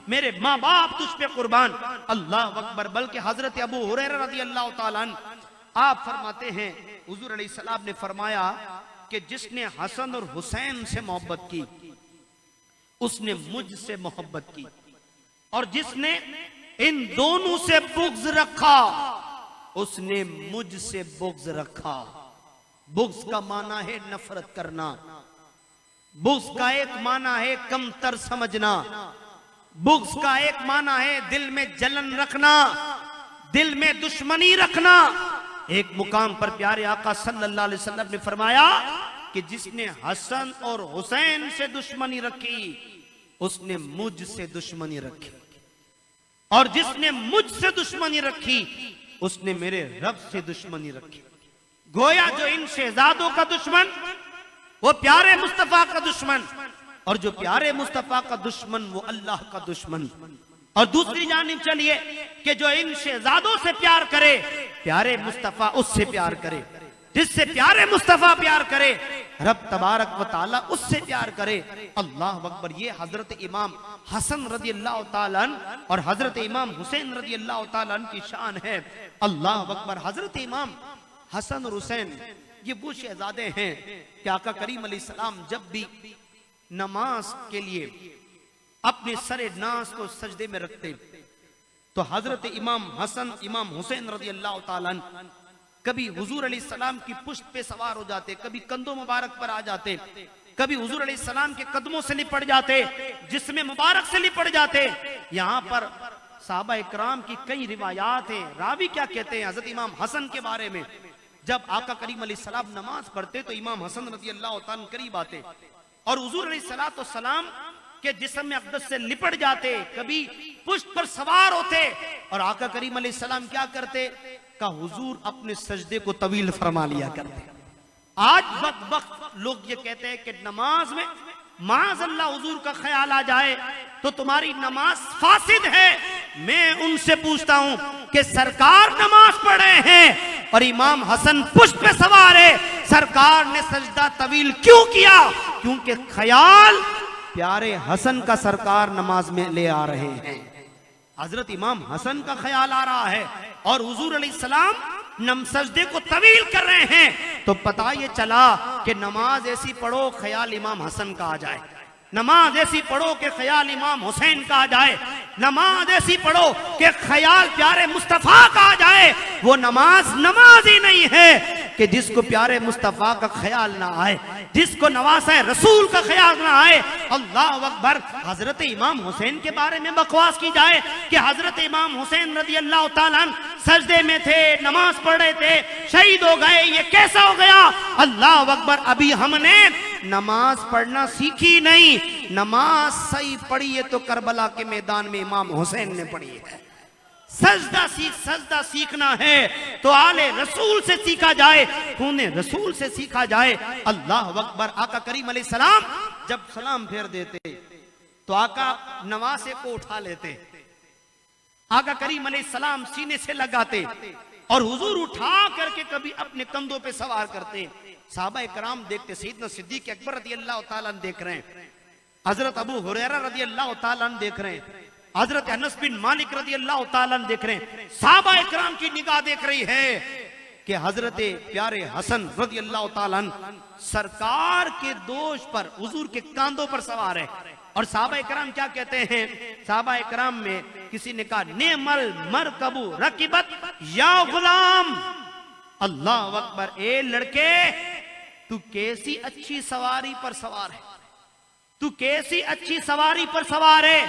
मेरे माँ बाप तुझ पे कुर्बान। अल्लाह अकबर। बल्कि हजरत अबू हुरैरा रज़ियल्लाहु ताला अन्हु आप फरमाते हैं, हुजूर अलैहिस्सलाम ने फरमाया कि जिसने हसन और हुसैन से मोहब्बत की उसने मुझसे मोहब्बत की, और जिसने इन दोनों से बुग़्ज़ रखा उसने मुझसे बुग़्ज़ रखा। बुग़्ज़ का माना है नफरत करना, बुग़्ज़ का एक माना है कमतर समझना, बुग़्ज़ का एक माना है दिल में जलन रखना, दिल में दुश्मनी रखना। एक मुकाम पर प्यारे आका सल्लल्लाहु अलैहि वसल्लम ने फरमाया कि जिसने हसन और हुसैन से दुश्मनी रखी उसने मुझसे दुश्मनी रखी, और जिसने मुझसे दुश्मनी रखी उसने मेरे रब से दुश्मनी रखी। गोया जो इन शहजादों का दुश्मन वो प्यारे मुस्तफा का दुश्मन, और जो प्यारे मुस्तफा का दुश्मन वो अल्लाह का दुश्मन। और दूसरी जानिब चलिए कि जो इन शहजादों से प्यार करे, प्यारे मुस्तफा उससे प्यार करे, जिससे प्यारे मुस्तफा प्यार करे, रब तबारक व ताला उससे प्यार करे। अल्लाह अकबर। ये हजरत इमाम हसन रजी अल्लाह ताला अन्हु और हजरत इमाम हुसैन रजी अल्लाह ताला अन्हु की शान है। अल्लाह अकबर। हजरत इमाम हसन और हुसैन ये वो शहजादे हैं कि आका करीम अलैहिस्सलाम जब भी नमाज के लिए अपने सरे नाज को सजदे में रखते तो हजरत इमाम हसन इमाम हुसैन रजी अल्लाह ताला अन्हु कभी हुजूर अलैहिस्सलाम की पुश्त पे सवार हो जाते, कभी कंधों मुबारक पर आ जाते, कभी हुजूर अलैहिस्सलाम के कदमों से लिपट जाते, जिसमें मुबारक से लिपट जाते। यहाँ पर साहबा इकराम की कई रिवायात हैं। रावी क्या कहते हैं हजरत इमाम हसन के बारे में, जब आका करीम अलैहिस्सलाम नमाज पढ़ते तो इमाम हसन रजी अल्लाह ताला करीब आते और हुजूर अलैहिस्सलाम के जिस्म में अक़दस से लिपट जाते, कभी पुश्त पर सवार होते और आका करीम अलैहिस्सलाम क्या करते का हुजूर अपने सजदे को तवील फरमा लिया करते। आज वक्त लोग ये कहते हैं कि नमाज में माज़अल्लाह हुजूर का ख्याल आ जाए तो तुम्हारी नमाज फासिद है। मैं उनसे पूछता हूं कि सरकार नमाज पढ़ रहे हैं और इमाम हसन पुश्त पे सवार है, सरकार ने सजदा तवील क्यों किया? क्योंकि ख्याल प्यारे हसन का सरकार नमाज में ले आ रहे हैं। हजरत इमाम हसन का ख्याल आ रहा है और हुजूर अलैहिस्सलाम नम सजदे को तवील कर रहे हैं तो पता ये चला कि नमाज ऐसी पढ़ो ख्याल इमाम हसन का आ जाए, नमाज ऐसी पढ़ो कि ख्याल इमाम हुसैन का आ जाए, नमाज ऐसी पढ़ो कि ख्याल प्यारे मुस्तफा का आ जाए। वो नमाज ही नहीं है कि जिसको प्यारे मुस्तफा का ख्याल ना आए, जिसको नवासा रसूल का ख्याल ना आए। अल्लाह अकबर। हजरत इमाम हुसैन के बारे में बकवास की जाए कि हजरत इमाम हुसैन रजी अल्लाह ताला अन्हु सजदे में थे, नमाज पढ़ रहे थे, शहीद हो गए, ये कैसा हो गया? अल्लाह अकबर। अभी हमने नमाज पढ़ना सीखी नहीं, नमाज सही पढ़ी है तो करबला के मैदान में इमाम हुसैन ने पढ़ी है। सजदा सीखना है तो आले रसूल से सीखा जाए, खूने रसूल से सीखा जाए। अल्लाह अकबर। आका करीम अलैहिस्सलाम जब सलाम फेर देते तो आका नवासे को उठा लेते, आका करीम अलैहिस्सलाम सीने से लगाते और हुजूर उठा करके कभी अपने कंधों पे सवार करते। साहबा इकराम देखते, सैयदना सिद्दीक अकबर रज़ी अल्लाह ताला अन्हु देख रहे हैं, हजरत अबू हुरैरा रज़ी अल्लाह ताला अन्हु देख रहे हैं, हजरत अनस बिन मालिक रज़ी अल्लाह ताला अन्हु देख रहे हैं। साहबा इकराम की निगाह देख रही है कि हजरत प्यारे हसन रज़ी अल्लाह ताला अन्हु सरकार के दोष पर हुजूर के कांधों पर सवार है। और साहबा इकराम क्या कहते हैं? साहबा इकराम में किसी ने कहा नेमल मरकबू रकीबत या गुलाम। अल्लाह अकबर। ए लड़के, तू कैसी अच्छी सवारी पर सवार है, तू कैसी अच्छी सवारी पर सवार है।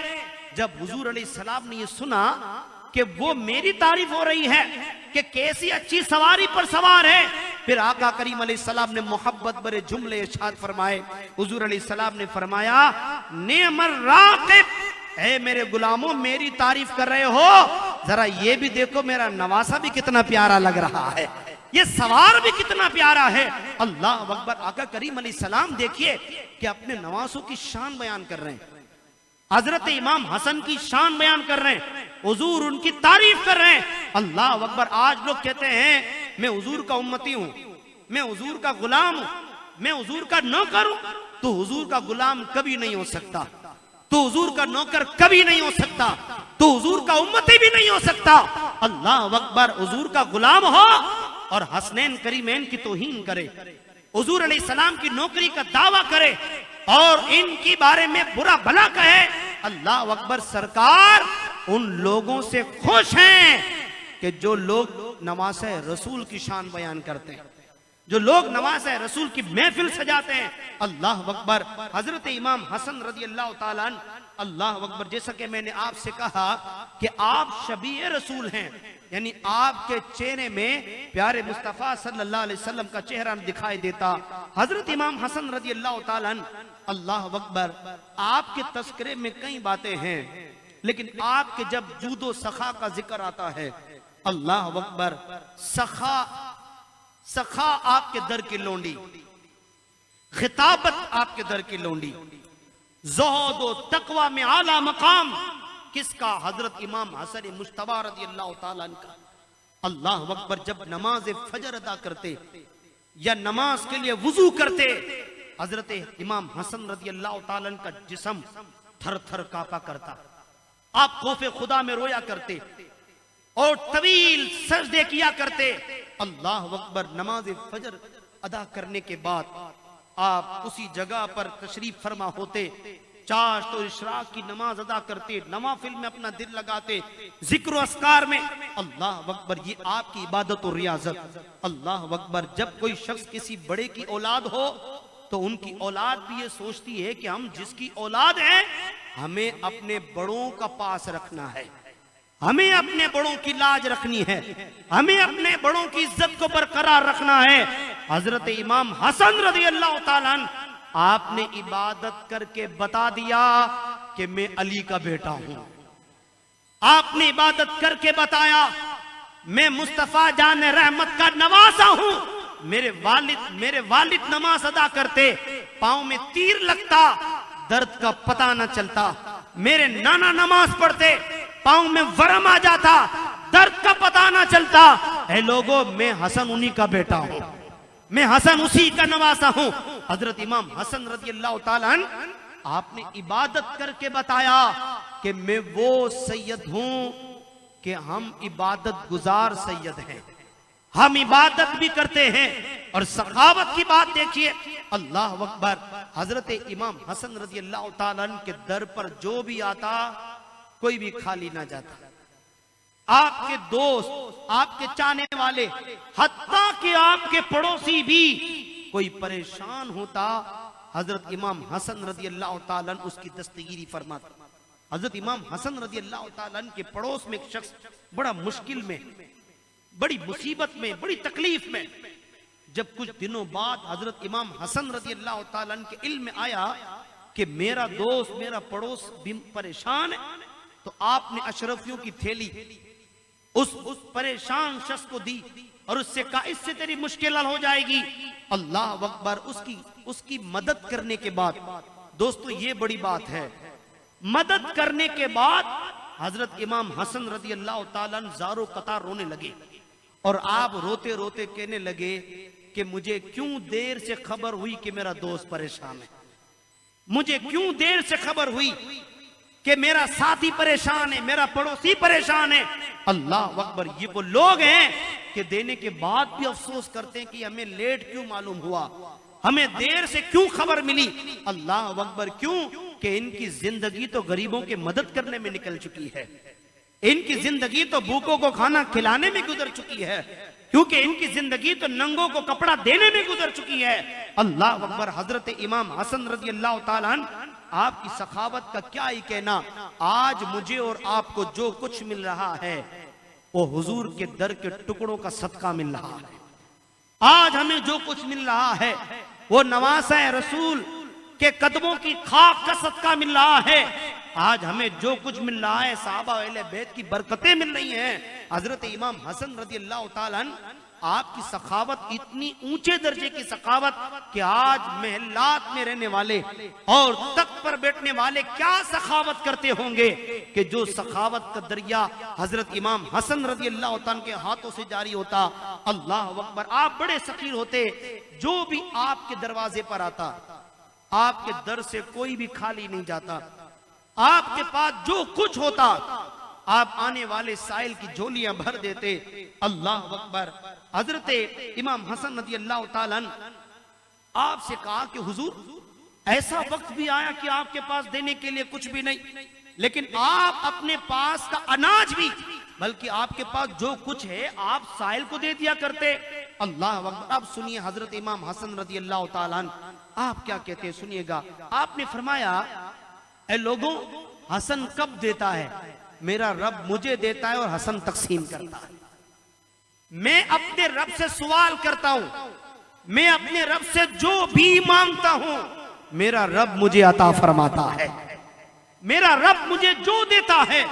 जब हुजूर अलैहिस्सलाम ने ये सुना कि वो मेरी तारीफ हो रही है कि कैसी अच्छी सवारी पर सवार है, फिर आका करीम अलैहिस्सलाम ने मोहब्बत भरे जुमले इरशाद फरमाए। हुजूर अलैहिस्सलाम ने फरमाया नेमर राकिब, ऐ मेरे गुलामों मेरी तारीफ कर रहे हो, जरा ये भी देखो मेरा नवासा भी कितना प्यारा लग रहा है, ये सवार भी कितना प्यारा है। अल्लाह अकबर। आका करीम अलैहिस्सलाम देखिए कि अपने नवासों की शान बयान कर रहे हैं, हजरत इमाम हसन की शान बयान कर रहे हैं, हुजूर उनकी तारीफ कर रहे हैं। अल्लाह अकबर। आज लोग कहते हैं मैं हुजूर का उम्मती हूं, मैं हुजूर का गुलाम हूं, मैं हुजूर का नौकर हूं। तो हुजूर का गुलाम कभी नहीं हो सकता, तो हुजूर का नौकर कभी नहीं हो सकता, तो हुजूर का उम्मती भी नहीं हो सकता। अल्लाह अकबर। हुजूर का गुलाम हो और हसनैन करीमैन की तौहीन करे, हुजूर अलैहिस्सलाम की नौकरी का दावा करे और इनकी बारे में बुरा भला कहे। अल्लाह अकबर। सरकार उन लोगों से खुश हैं कि जो लोग नवासे रसूल की शान बयान करते हैं, जो लोग नवासे रसूल की महफिल सजाते हैं। अल्लाह अकबर। हजरत इमाम हसन रजी अल्लाह ताला अन्हु, अल्लाह अकबर। जैसा कि मैंने आपसे कहा कि आप शबीह रसूल हैं, यानी आपके चेहरे में प्यारे मुस्तफा सल्लल्लाहु अलैहि वसल्लम का चेहरा दिखाई देता। हजरत इमाम हसन रजी अल्लाह ताला अन्हु, अल्लाह अकबर। आपके तस्करे में कई बातें हैं, लेकिन आपके जब जूदो सखा का जिक्र आता है, अल्लाह अकबर, सखा आपके दर की लोंडी, खिताबत आपके दर की लोंडी, ज़ुहद व तकवा में आला मकाम किसका? हजरत इमाम हसन मुश्तबा रज़ी अल्लाह ताला अन्हु का। अल्लाह अकबर। जब नमाज फजर अदा करते या नमाज के लिए वुजू करते, हजरत इमाम हसन रज़ी अल्लाह ताला अन्हु का जिस्म थर थर कांपा करता। आप खौफे खुदा में रोया करते और तवील सजदे किया करते। अल्लाह अकबर। नमाज फजर अदा करने के बाद आप उसी जगह पर तशरीफ फरमा होते, चाश तो इशराक की नमाज अदा करते, नवाफिल में अपना दिल लगाते, जिक्र अस्कार में। अल्लाह अकबर। ये आपकी इबादत और रियाजत। अल्लाह अकबर। जब कोई शख्स किसी बड़े की औलाद हो तो उनकी औलाद भी ये सोचती है कि हम जिसकी औलाद है हमें अपने बड़ों का पास रखना है, हमें अपने बड़ों की लाज रखनी है, हमें अपने बड़ों की इज्जत को बरकरार रखना है। हजरत इमाम हसन रज़ी अल्लाह ताला अन्हु, आपने इबादत करके बता दिया कि मैं अली का बेटा हूं। आपने इबादत करके बताया मैं मुस्तफा जान रहमत का नवासा हूं। मेरे वालिद नमाज अदा करते, पांव में तीर लगता, दर्द का पता न चलता। मेरे नाना नमाज पढ़ते, पांव में वरम आ जाता, दर्द का पता ना चलता। ऐ लोगों, मैं हसन उन्हीं का बेटा हूं, मैं हसन उसी का नवासा हूं। हजरत इमाम हसन रज़ी अल्लाह ताला अन्हु, आपने इबादत करके बताया कि मैं वो सैयद हूं कि हम इबादत गुजार सैयद हैं, हम इबादत भी करते हैं। और सखावत की बात देखिए। अल्लाह अकबर। हजरत इमाम हसन रज़ी अल्लाह ताला अन्हु के दर पर जो भी आता कोई भी खाली ना जाता। आपके दोस्त, आपके चाहने वाले, हत्ता कि आपके पड़ोसी भी कोई परेशान होता, हजरत इमाम हसन रज़ी अल्लाह ताला अन्हु उसकी दस्तगीरी फरमाता। हजरत इमाम हसन रज़ी अल्लाह ताला अन्हु के पड़ोस में एक शख्स बड़ा मुश्किल में, बड़ी मुसीबत में, बड़ी तकलीफ में। जब कुछ दिनों बाद हजरत इमाम हसन रज़ी अल्लाह ताला अन्हु के इल्म में आया कि मेरा दोस्त, मेरा पड़ोस भी परेशान है, तो आपने अशरफियों की थैली उस परेशान शख्स को दी और उससे कहा इससे तेरी मुश्किल हल हो जाएगी। अल्लाह अकबर। उसकी मदद करने के बाद, दोस्तों ये बड़ी बात है, मदद करने के बाद हजरत इमाम हसन रज़ी अल्लाह ताला अन्हु ज़ारो कतार रोने लगे और आप रोते रोते कहने लगे कि मुझे क्यों देर से खबर हुई कि मेरा दोस्त परेशान है, मुझे क्यों देर से खबर हुई कि मेरा साथी परेशान है, मेरा पड़ोसी परेशान है। अल्लाह अकबर। ये वो लोग हैं कि देने के बाद भी अफसोस करते हैं कि हमें लेट क्यों मालूम हुआ, हमें देर से क्यों खबर मिली। अल्लाह अकबर। क्यों? कि इनकी जिंदगी तो गरीबों की मदद करने में निकल चुकी है, इनकी जिंदगी तो भूखों को खाना खिलाने में गुजर चुकी है, क्योंकि इनकी जिंदगी तो नंगों को कपड़ा देने में गुजर चुकी है। अल्लाह अकबर। हजरत इमाम हसन रज़ी अल्लाह ताला अन्हु, आपकी सखावत का क्या ही कहना। आज मुझे और आपको जो कुछ मिल रहा है वो हुजूर के दर के टुकड़ों का सदका मिल रहा है। आज हमें जो कुछ मिल रहा है वो नवासा रसूल के कदमों की खाक का सदका मिल रहा है। आज हमें जो कुछ मिल रहा है साहबा अहले बैत की बरकतें मिल रही हैं। हजरत इमाम हसन रज़ी अल्लाह ताला अन्हु, आपकी सखावत इतनी ऊंचे दर्जे की सखावत कि आज महल्लात में रहने वाले और तख्त पर बैठने वाले क्या सखावत करते होंगे कि जो सखावत का दरिया हजरत इमाम हसन रज़ी अल्लाह ताला के हाथों से जारी होता। अल्लाह अकबर। आप बड़े सकीर होते, जो भी आपके दरवाजे पर आता, आपके दर से कोई भी खाली नहीं जाता, आपके पास जो कुछ होता आप आने वाले साइल की झोलियां भर देते। अल्लाह अकबर। हजरत इमाम हसन रज़ी अल्लाह ताला अन्हु, आपसे कहा कि हुजूर ऐसा वक्त भी आया कि आपके पास देने के लिए कुछ भी नहीं, लेकिन आप अपने पास का अनाज भी, बल्कि आपके पास जो कुछ है आप साइल को दे दिया करते। अल्लाह अकबर। अब सुनिए हजरत इमाम हसन रज़ी अल्लाह ताला अन्हु आप क्या कहते हैं, सुनिएगा। आपने फरमाया, ऐ लोगों, हसन कब देता है? मेरा रब मुझे देता है और हसन तकसीम करता है। मैं अपने रब से सवाल करता हूं, मैं अपने रब से जो भी मांगता हूं मेरा रब मुझे अता फरमाता है। मेरा रब मुझे जो देता है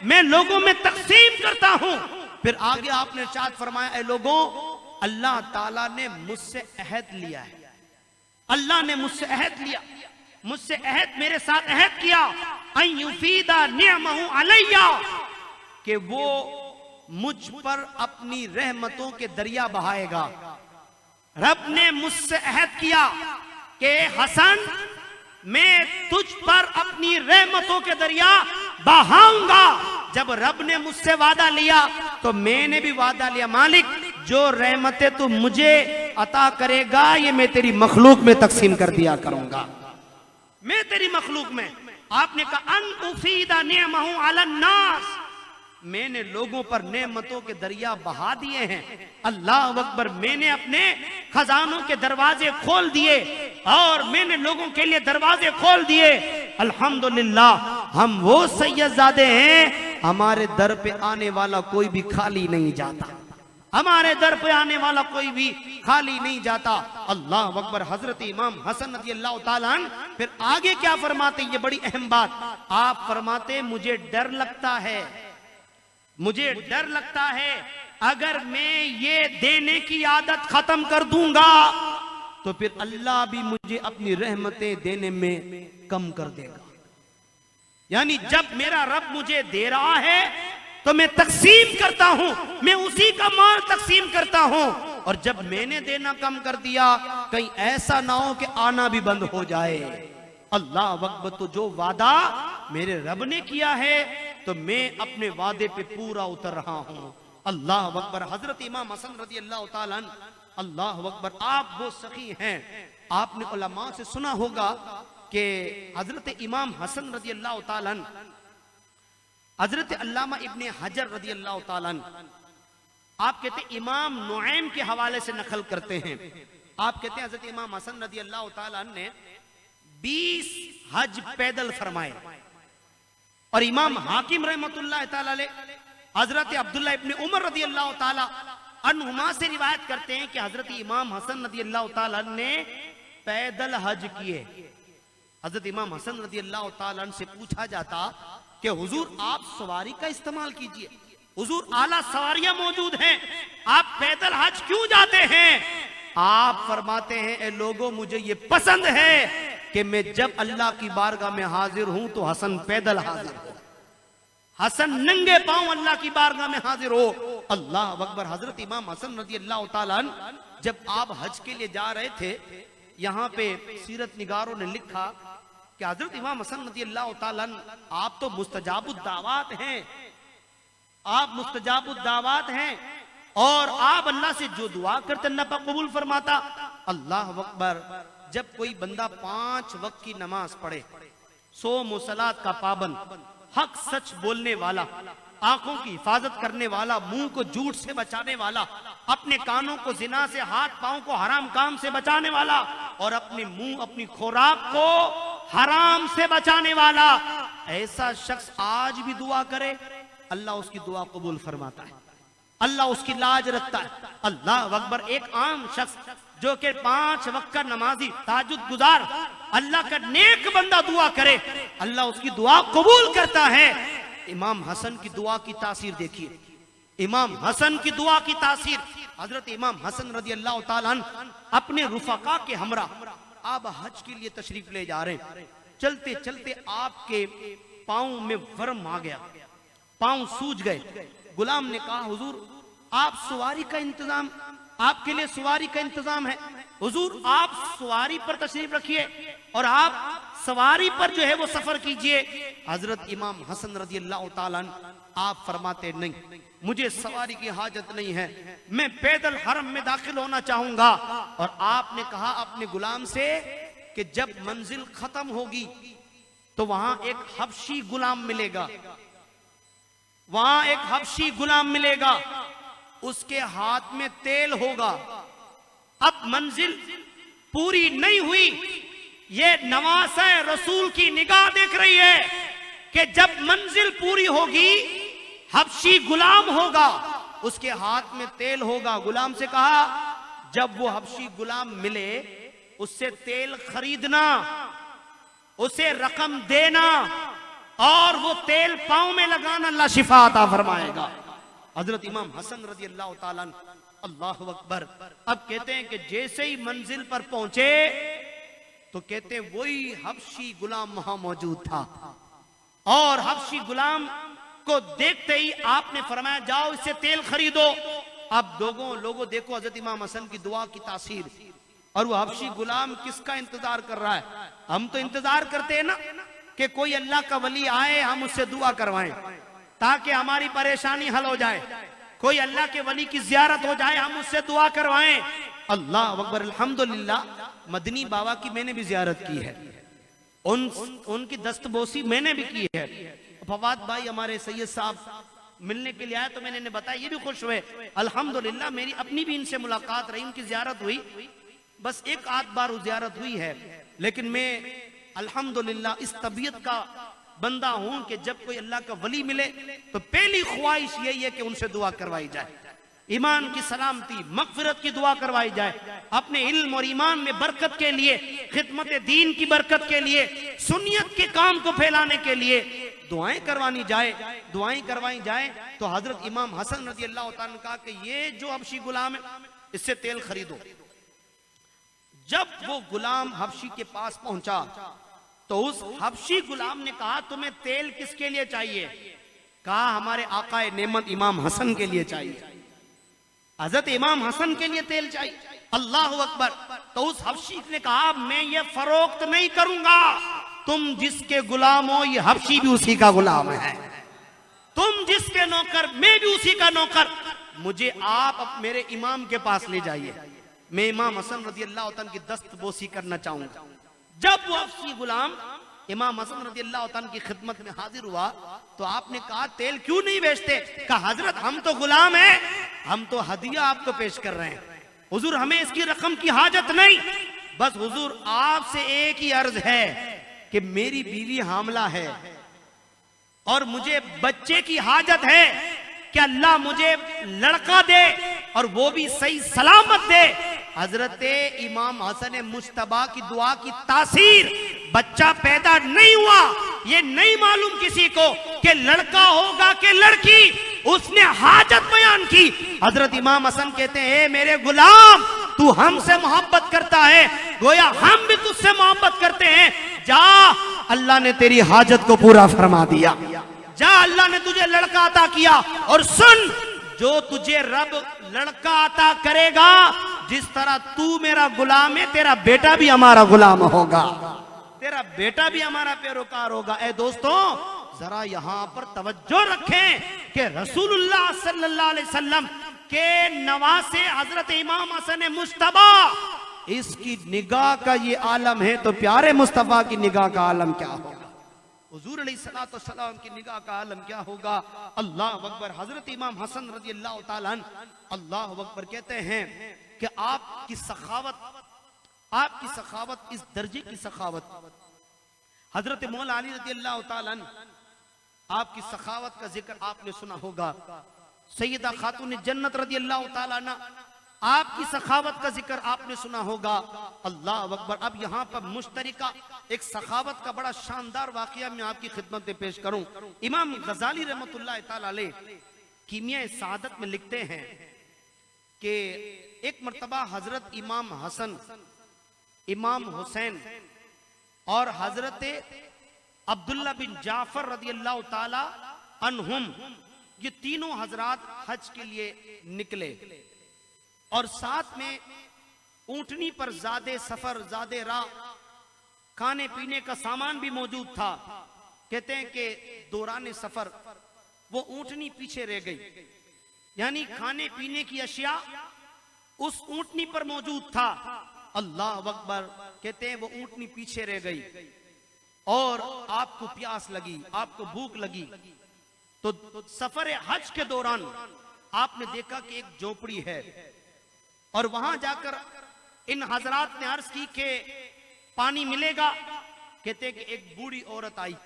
मैं लोगों में तकसीम करता हूं। फिर आगे आपने इरशाद फरमाया, ऐ लोगों, अल्लाह ताला ने मुझसे अहद लिया है, अल्लाह ने मुझसे अहद लिया, मुझसे अहद, मेरे साथ अहद किया, अयुफीदा निअमहु अलैया, कि वो मुझ पर अपनी रहमतों के दरिया बहाएगा। रब ने मुझसे अहद किया कि हसन मैं तुझ पर अपनी रहमतों के दरिया बहाऊंगा। जब रब ने मुझसे वादा लिया तो मैंने भी वादा लिया, मालिक जो रहमतें तू मुझे अता करेगा ये मैं तेरी मखलूक में तकसीम कर दिया करूंगा, मैं तेरी मखलूक में। आपने कहा अन उफीदा नेमहु अलन नास, मैंने लोगों पर नेमतों के दरिया बहा दिए हैं। अल्लाह अकबर, मैंने अपने खजानों के दरवाजे खोल दिए और मैंने लोगों के लिए दरवाजे खोल दिए। अल्हम्दुलिल्लाह, हम वो सैयदजादे हैं, हमारे दर पे आने वाला कोई भी खाली नहीं जाता, हमारे दर पे आने वाला कोई भी खाली नहीं जाता। अल्लाह अकबर। हजरत इमाम हसन रज़ी अल्लाह ताला अन्हु फिर आगे क्या फरमाते, ये बड़ी अहम बात, आप फरमाते मुझे डर लगता है, मुझे डर लगता है अगर मैं ये देने की आदत खत्म कर दूंगा तो फिर अल्लाह भी मुझे अपनी रहमतें देने में कम कर देगा। यानी जब मेरा रब मुझे दे रहा है तो मैं तकसीम करता हूं, मैं उसी का माल तकसीम करता हूं, और जब मैंने देना कम कर दिया कहीं ऐसा ना हो कि आना भी बंद हो जाए। अल्लाह अकबर। तो जो वादा मेरे रब ने किया है तो मैं अपने वादे पे पूरा उतर रहा हूं। अल्लाह अकबर। हजरत इमाम हसन रज़ी अल्लाह ताला अन्हु, अल्लाह अकबर, आप वो सखी हैं, आपने उलमा से सुना होगा कि हजरत इमाम हसन रज़ी अल्लाह ताला अन्हु हजरत अल्लामा इब्ने हजर रज़ी अल्लाह ताला अन्हु, आप कहते हैं इमाम नुऐम के हवाले से नकल करते हैं, आप कहते हैं हजरत इमाम हसन रज़ी अल्लाह ताला अन्हु ने 20 हज पैदल फरमाए, और इमाम हाकिम रहमतुल्लाह ताला अलैह हजरत अब्दुल्लाह इब्ने उमर रज़ी अल्लाह ताला अन्हुमा से रिवायत करते हैं कि हजरत इमाम हसन रज़ी अल्लाह ताला ने पैदल हज किए। हजरत इमाम हसन रज़ी अल्लाह ताला से पूछा जाता कि हुजूर आप सवारी का इस्तेमाल कीजिए, हुजूर आला सवारियां मौजूद हैं, आप पैदल हज क्यों जाते हैं? आप फरमाते हैं ए लोगों, मुझे ये पसंद है कि मैं जब अल्लाह की बारगाह में हाजिर हूं तो हसन पैदल हाजिर हो, हसन नंगे पांव अल्लाह की बारगाह में हाजिर हो। अल्लाह अकबर। हजरत इमाम हसन रज़ी अल्लाह ताला अन्हु जब आप हज के लिए जा रहे थे, यहाँ पे सीरत निगारों ने लिखा कि हजरत इमाम हसन रज़ी अल्लाह ताला अन्हु आप तो मुस्तजाबुद दावत हैं, आप मुस्तजाबुद दावत हैं, और आप अल्लाह से जो दुआ करते अल्लाह पाक कबूल फरमाता। अल्लाह अकबर। जब कोई बंदा 5 वक्त की नमाज पढ़े, 100 मुसलात का पाबंद, हक सच बोलने वाला, आंखों की हिफाजत करने वाला, मुंह को झूठ से बचाने वाला, अपने कानों को जिना से, हाथ पांव को हराम काम से बचाने वाला, और अपने मुंह अपनी खुराक को हराम से बचाने वाला, ऐसा शख्स आज भी दुआ करे अल्लाह उसकी दुआ कबूल फरमाता है, अल्लाह उसकी लाज रखता है। अल्लाह अकबर। एक आम शख्स जो कि 5 वक्त का नमाजी, ताजुद गुजार, अल्लाह का नेक बंदा दुआ करे, अल्लाह उसकी दुआ कबूल करता है। इमाम हसन की दुआ की तासीर देखिए, इमाम हसन की दुआ की तासीर। हजरत इमाम हसन रज़ी अल्लाह ताला अन्हु अपने रुफका के हमरा आप हज के लिए तशरीफ ले जा रहे हैं, चलते चलते आपके पांव में वर्म आ गया, पांव सूज गए। गुलाम ने कहा हुजूर आप सवारी का इंतजाम, आपके लिए सवारी का इंतजाम है, हुजूर आप सवारी पर तशरीफ रखिए और आप सवारी पर जो है वो सफर कीजिए। हजरत इमाम हसन रज़ी अल्लाह ताला अन्हु आप फरमाते नहीं, मुझे सवारी की हाजत नहीं है, मैं पैदल हरम में दाखिल होना चाहूंगा। और आपने कहा अपने गुलाम से कि जब मंजिल खत्म होगी तो वहां एक हबशी गुलाम मिलेगा, वहां एक हबशी गुलाम मिलेगा, उसके हाथ में तेल होगा। अब मंजिल पूरी नहीं हुई, ये नवासा रसूल की निगाह देख रही है कि जब मंजिल पूरी होगी हबशी गुलाम होगा, उसके हाथ में तेल होगा। गुलाम से कहा जब वो हबशी गुलाम मिले उससे तेल खरीदना, उसे रकम देना और वो तेल पांव में लगाना, अल्लाह शिफा अता फरमाएगा। हजरत इमाम हसन रज़ी अल्लाह ताला अन्हु, अल्लाह अकबर। अब कहते हैं कि जैसे ही मंजिल पर पहुंचे तो कहते हैं वही हबशी गुलाम वहां मौजूद था, और हबशी गुलाम को देखते ही आपने फरमाया जाओ इससे तेल खरीदो। अब लोगों देखो हजरत इमाम हसन की दुआ की तासीर, और वो हबशी गुलाम किसका इंतजार कर रहा है? हम तो इंतजार करते हैं ना कि कोई अल्लाह का वली आए, हम उससे दुआ करवाएं ताकि हमारी परेशानी हल हो जाए, कोई अल्लाह के वली की जियारत हो जाए, हम उससे दुआ करवाएं। अल्लाह अकबर, अल्हम्दुलिल्लाह, मदनी बाबा की मैंने भी जियारत की है, उनकी दस्तबोसी मैंने भी की है। फवाद भाई हमारे सैयद साहब मिलने के लिए आए तो मैंने बताया, ये भी खुश हुए। अल्हम्दुलिल्लाह मेरी अपनी भी इनसे मुलाकात रही, उनकी जियारत हुई, बस एक आध बार वो जियारत हुई है, लेकिन मैं अल्हम्दुलिल्लाह इस तबीयत का बंदा हूं कि जब कोई अल्लाह का वली मिले तो पहली ख्वाहिश यही है कि उनसे दुआ करवाई जाए, ईमान की सलामती, मगफिरत की दुआ करवाई जाए, अपने इल्म और ईमान में बरकत के लिए, खिदमत दीन की बरकत के लिए, सुन्नियत के काम को फैलाने के लिए दुआएं करवानी जाए, दुआएं करवाई जाए। तो हजरत इमाम हसन रजी अल्लाह तआला ने कहा कि ये जो हबशी गुलाम है इससे तेल खरीदो। जब वो गुलाम हबशी के पास पहुंचा तो उस हबशी गुलाम ने कहा, तुम्हें तेल किसके लिए चाहिए? कहा, हमारे आकाए नेमत इमाम हसन के लिए चाहिए, हजरत इमाम हसन के लिए तेल चाहिए। अल्लाह अकबर। तो उस हबशी ने कहा, मैं ये फरोख्त नहीं करूंगा, तुम जिसके गुलाम हो ये हबशी भी उसी का गुलाम है, तुम जिसके नौकर मैं भी उसी का नौकर, मुझे आप मेरे इमाम के पास ले जाइए, मैं इमाम हसन रजी अल्लाह तआला की दस्तबोसी करना चाहूंगा। जब वो हबशी गुलाम इमाम हसन रजी अल्लाह तआला की खिदमत में हाजिर हुआ तो आपने कहा, तेल क्यों नहीं बेचते? कहा, हजरत हम तो गुलाम हैं, हम तो हदिया आपको पेश कर रहे हैं, हुजूर हमें इसकी रकम की हाजत नहीं, बस हुजूर आपसे एक ही अर्ज है कि मेरी बीवी हामला है और मुझे बच्चे की हाजत है कि अल्लाह मुझे लड़का दे और वो भी सही सलामत दे। हजरत इमाम हसन मुश्तबा की दुआ की तासीर, बच्चा पैदा नहीं हुआ, ये नहीं मालूम किसी को कि लड़का होगा कि लड़की, उसने हाजत बयान की। हजरत इमाम हसन कहते हैं, मेरे गुलाम तू हमसे मोहब्बत करता है, गोया हम भी तुझसे मोहब्बत करते हैं, जा अल्लाह ने तेरी हाजत को पूरा फरमा दिया, जा अल्लाह ने तुझे लड़का अता किया। और सुन, जो तुझे रब लड़का अता करेगा, जिस तरह तू मेरा गुलाम है, तेरा बेटा भी हमारा गुलाम होगा, तेरा बेटा भी हमारा पैरोकार होगा। ए दोस्तों, जरा यहां पर तवज्जो रखें कि रसूलुल्लाह सल्लल्लाहु अलैहि वसल्लम के नवासे हजरत इमाम हसन मुश्तबा, इसकी निगाह का ये आलम है, तो प्यारे मुस्तफा की निगाह का आलम क्या होगा, हुजूर अलैहिस्सलाम की निगाह का आलम क्या होगा। अल्लाह अकबर। हजरत इमाम हसन रजी अल्लाह तआला अन्हु अल्लाह अकबर कहते हैं कि आपकी सखावत इस दर्जे की सखावत, हजरत मौला अली रजी अल्लाह तआला अन्हु, आपकी सखावत का जिक्र आपने सुना होगा, सैयदा खातून जन्नत रजी अल्लाह तआला अन्हा, आपकी सखावत का जिक्र आपने सुना होगा। अल्लाह अकबर। अब यहाँ पर मुश्तरिका एक सखावत का बड़ा शानदार वाकया मैं आपकी खिदमत में पेश करूं। इमाम गजाली रहमतुल्लाह तआला अलैह कीमिया सआदत में लिखते हैं कि एक मर्तबा हजरत इमाम हसन, इमाम हुसैन और हजरत अब्दुल्ला बिन जाफर रदी अल्लाह ताला अन्हुम, ये तीनों हजरात हज के लिए निकले और साथ में ऊंटनी पर ज़्यादा सफर, ज़्यादा राह, खाने पीने का सामान भी मौजूद था। कहते हैं कि दौरान सफर वो ऊंटनी पीछे रह गई, यानी खाने पीने की अशिया उस ऊंटनी पर मौजूद था। अल्लाह अकबर। कहते हैं वो ऊंटनी पीछे रह गई और आपको प्यास लगी, आपको भूख लगी, तो सफर हज के दौरान आपने देखा कि एक झोपड़ी है और वहां जाकर इन हजरात ने अर्ज की कि पानी मिलेगा। कहते कि एक बूढ़ी औरत आई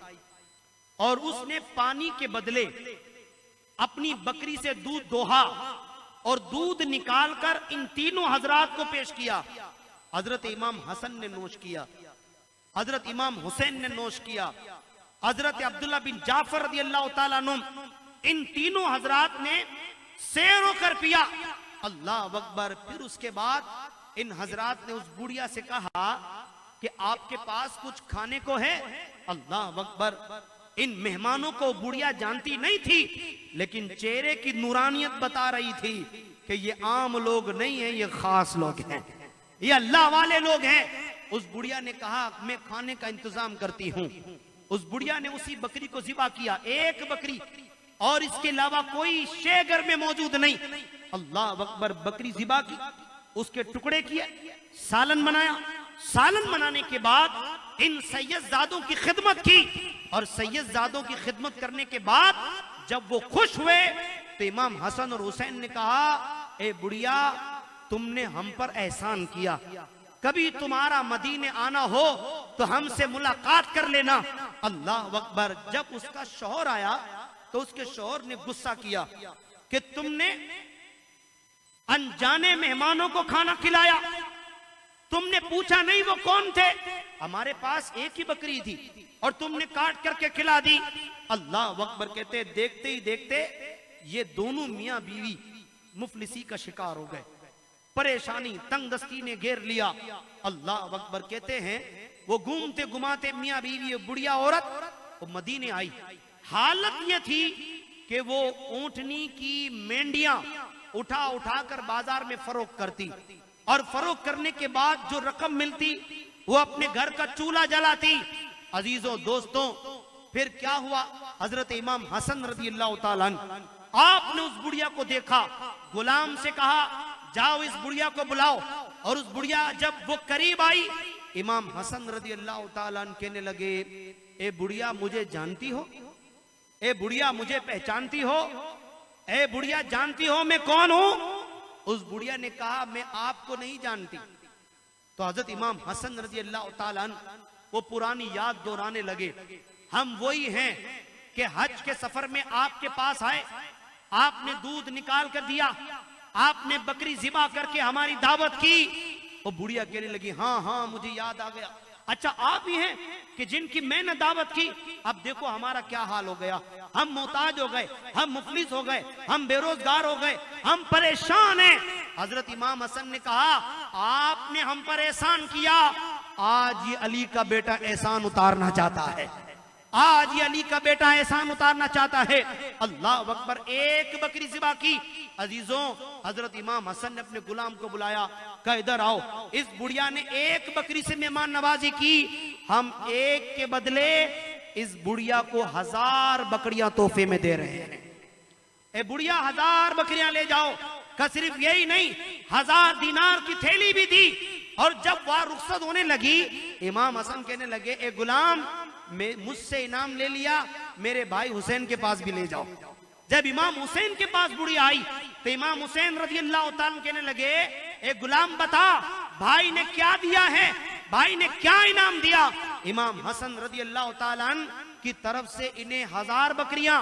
और उसने पानी के बदले अपनी बकरी से दूध दोहा और दूध निकालकर इन तीनों हजरात को पेश किया। हजरत इमाम हसन ने नोश किया, हजरत इमाम हुसैन ने नोश किया, हजरत अब्दुल्ला बिन जाफर रदी अल्लाह ताला अन्हु, इन तीनों हजरात ने सैर होकर पिया। अल्लाह अकबर। फिर उसके बाद इन हजरात ने उस बुढ़िया से कहा कि आपके पास कुछ खाने को है? अल्लाह अकबर। इन मेहमानों को बुढ़िया जानती नहीं थी, लेकिन चेहरे की नूरानियत बता रही थी कि ये आम लोग नहीं है, ये खास लोग हैं, ये अल्लाह वाले लोग हैं। उस बुढ़िया ने कहा मैं खाने का इंतजाम करती हूं। उस बुढ़िया ने उसी बकरी को ज़िबा किया, एक बकरी, और इसके अलावा कोई शे घर में मौजूद नहीं। अल्लाह अकबर, बकरी ज़िबा की, उसके टुकड़े किए, सालन बनाया। सालन बनाने के बाद इन सैयदजादों की खिदमत की, और सैयदजादों की खिदमत करने के बाद जब वो खुश हुए तो इमाम हसन और हुसैन ने कहा, ए बुढ़िया, तुमने हम पर एहसान किया, कभी तुम्हारा मदीने आना हो तो हमसे मुलाकात कर लेना। अल्लाह अकबर। जब उसका शौहर आया तो उसके शौहर ने गुस्सा किया कि तुमने अनजाने मेहमानों को खाना खिलाया, तुमने पूछा नहीं वो कौन थे, हमारे पास एक ही बकरी थी और तुमने काट करके खिला दी। अल्लाह अकबर। कहते देखते ही देखते ये दोनों मियां बीवी मुफलिसी का शिकार हो गए, परेशानी तंगदस्ती ने घेर लिया। अल्लाह अकबर। कहते हैं वो घूमते घुमाते मियां बीवी बुढ़िया औरत वो मदीने आई। हालत यह थी कि वो ऊंटनी की मेंढियां उठा उठा कर बाजार में फरोख्त करती, और फरोख्त करने के बाद जो रकम मिलती वो अपने घर का चूल्हा जलाती। अजीजों दोस्तों, फिर क्या हुआ, हजरत इमाम हसन रज़ी अल्लाह ताला अन्हु, आपने उस बुढ़िया को देखा, गुलाम से कहा जाओ इस बुढ़िया को बुलाओ, और उस बुढ़िया जब वो करीब आई, इमाम हसन रज़ी अल्लाह ताला अन्हु कहने लगे, ए बुढ़िया मुझे जानती हो, ए बुढ़िया मुझे पहचानती हो, ए बुढ़िया जानती हो मैं कौन हूं? उस बुढ़िया ने कहा मैं आपको नहीं जानती। तो हजरत इमाम हसन रज़ी अल्लाह ताला अन्हु वो पुरानी याद दोहराने लगे, हम वही हैं कि हज के सफर में आपके पास आए, आपने दूध निकाल कर दिया, आपने बकरी ज़िबा करके हमारी दावत की। वो बुढ़िया कहने लगी हाँ हाँ मुझे याद आ गया, अच्छा आप ही हैं कि जिनकी मैंने दावत की। अब देखो हमारा क्या हाल हो गया, हम मोहताज हो गए, हम मुफलिस हो गए, हम बेरोजगार हो गए, हम परेशान हैं। हजरत इमाम हसन ने कहा आपने हम पर एहसान किया, आज ये अली का बेटा एहसान उतारना चाहता है, आज ये अली का बेटा एहसान उतारना चाहता है। अल्लाह अकबर। एक बकरी ज़िबा की। अजीजों, हजरत इमाम हसन ने अपने गुलाम को बुलाया, कहा इधर आओ। इस बुढ़िया ने एक बकरी से मेहमान नवाजी की, हम एक के बदले इस बुढ़िया को 1000 बकरियां तोहफे में दे रहे हैं। ए बुढ़िया 1000 बकरियां ले जाओ। का सिर्फ यही नहीं, 1000 दीनार की थैली भी दी। और जब वह रुखसत होने लगी, इमाम हसन कहने लगे ए गुलाम, मुझसे इनाम ले लिया, मेरे भाई हुसैन के पास भी ले जाओ। जब इमाम हुसैन के पास बुढ़िया आई तो इमाम हुसैन रज़ी अल्लाह तआला अन्हु कहने लगे ए गुलाम बता भाई ने क्या दिया है, भाई ने क्या इनाम दिया। इमाम हसन रज़ी अल्लाह तआला अन्हु की तरफ से इन्हें 1000 बकरियां,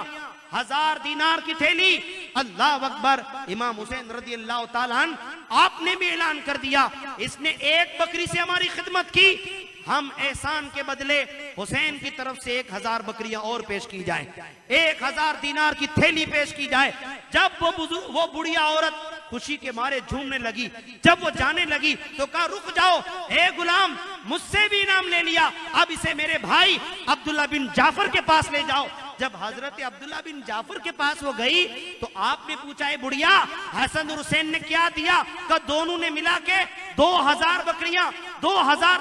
1000 दीनार की थैली। अल्लाह अकबर। इमाम हुसैन रज़ी अल्लाह तआला अन्हु आपने भी ऐलान कर दिया, इसने एक बकरी से हमारी खिदमत की, हम एहसान के बदले हुसैन की तरफ से 1000 बकरियां और पेश की जाए, 1000 दीनार की थैली पेश की जाए। जब वो बुढ़िया औरत खुशी के मारे झूमने लगी, जब वो जाने लगी तो कहा रुक जाओ, ए गुलाम मुझसे भी इनाम ले लिया, अब इसे मेरे भाई अब्दुल्ला बिन जाफर के पास ले जाओ। जब हजरत अब्दुल्ला बिन जाफर के पास वो गई तो आपने पूछा है बुढ़िया हसन और हुसैन ने क्या दिया? का दोनों ने मिला के 2000 बकरियां, 2000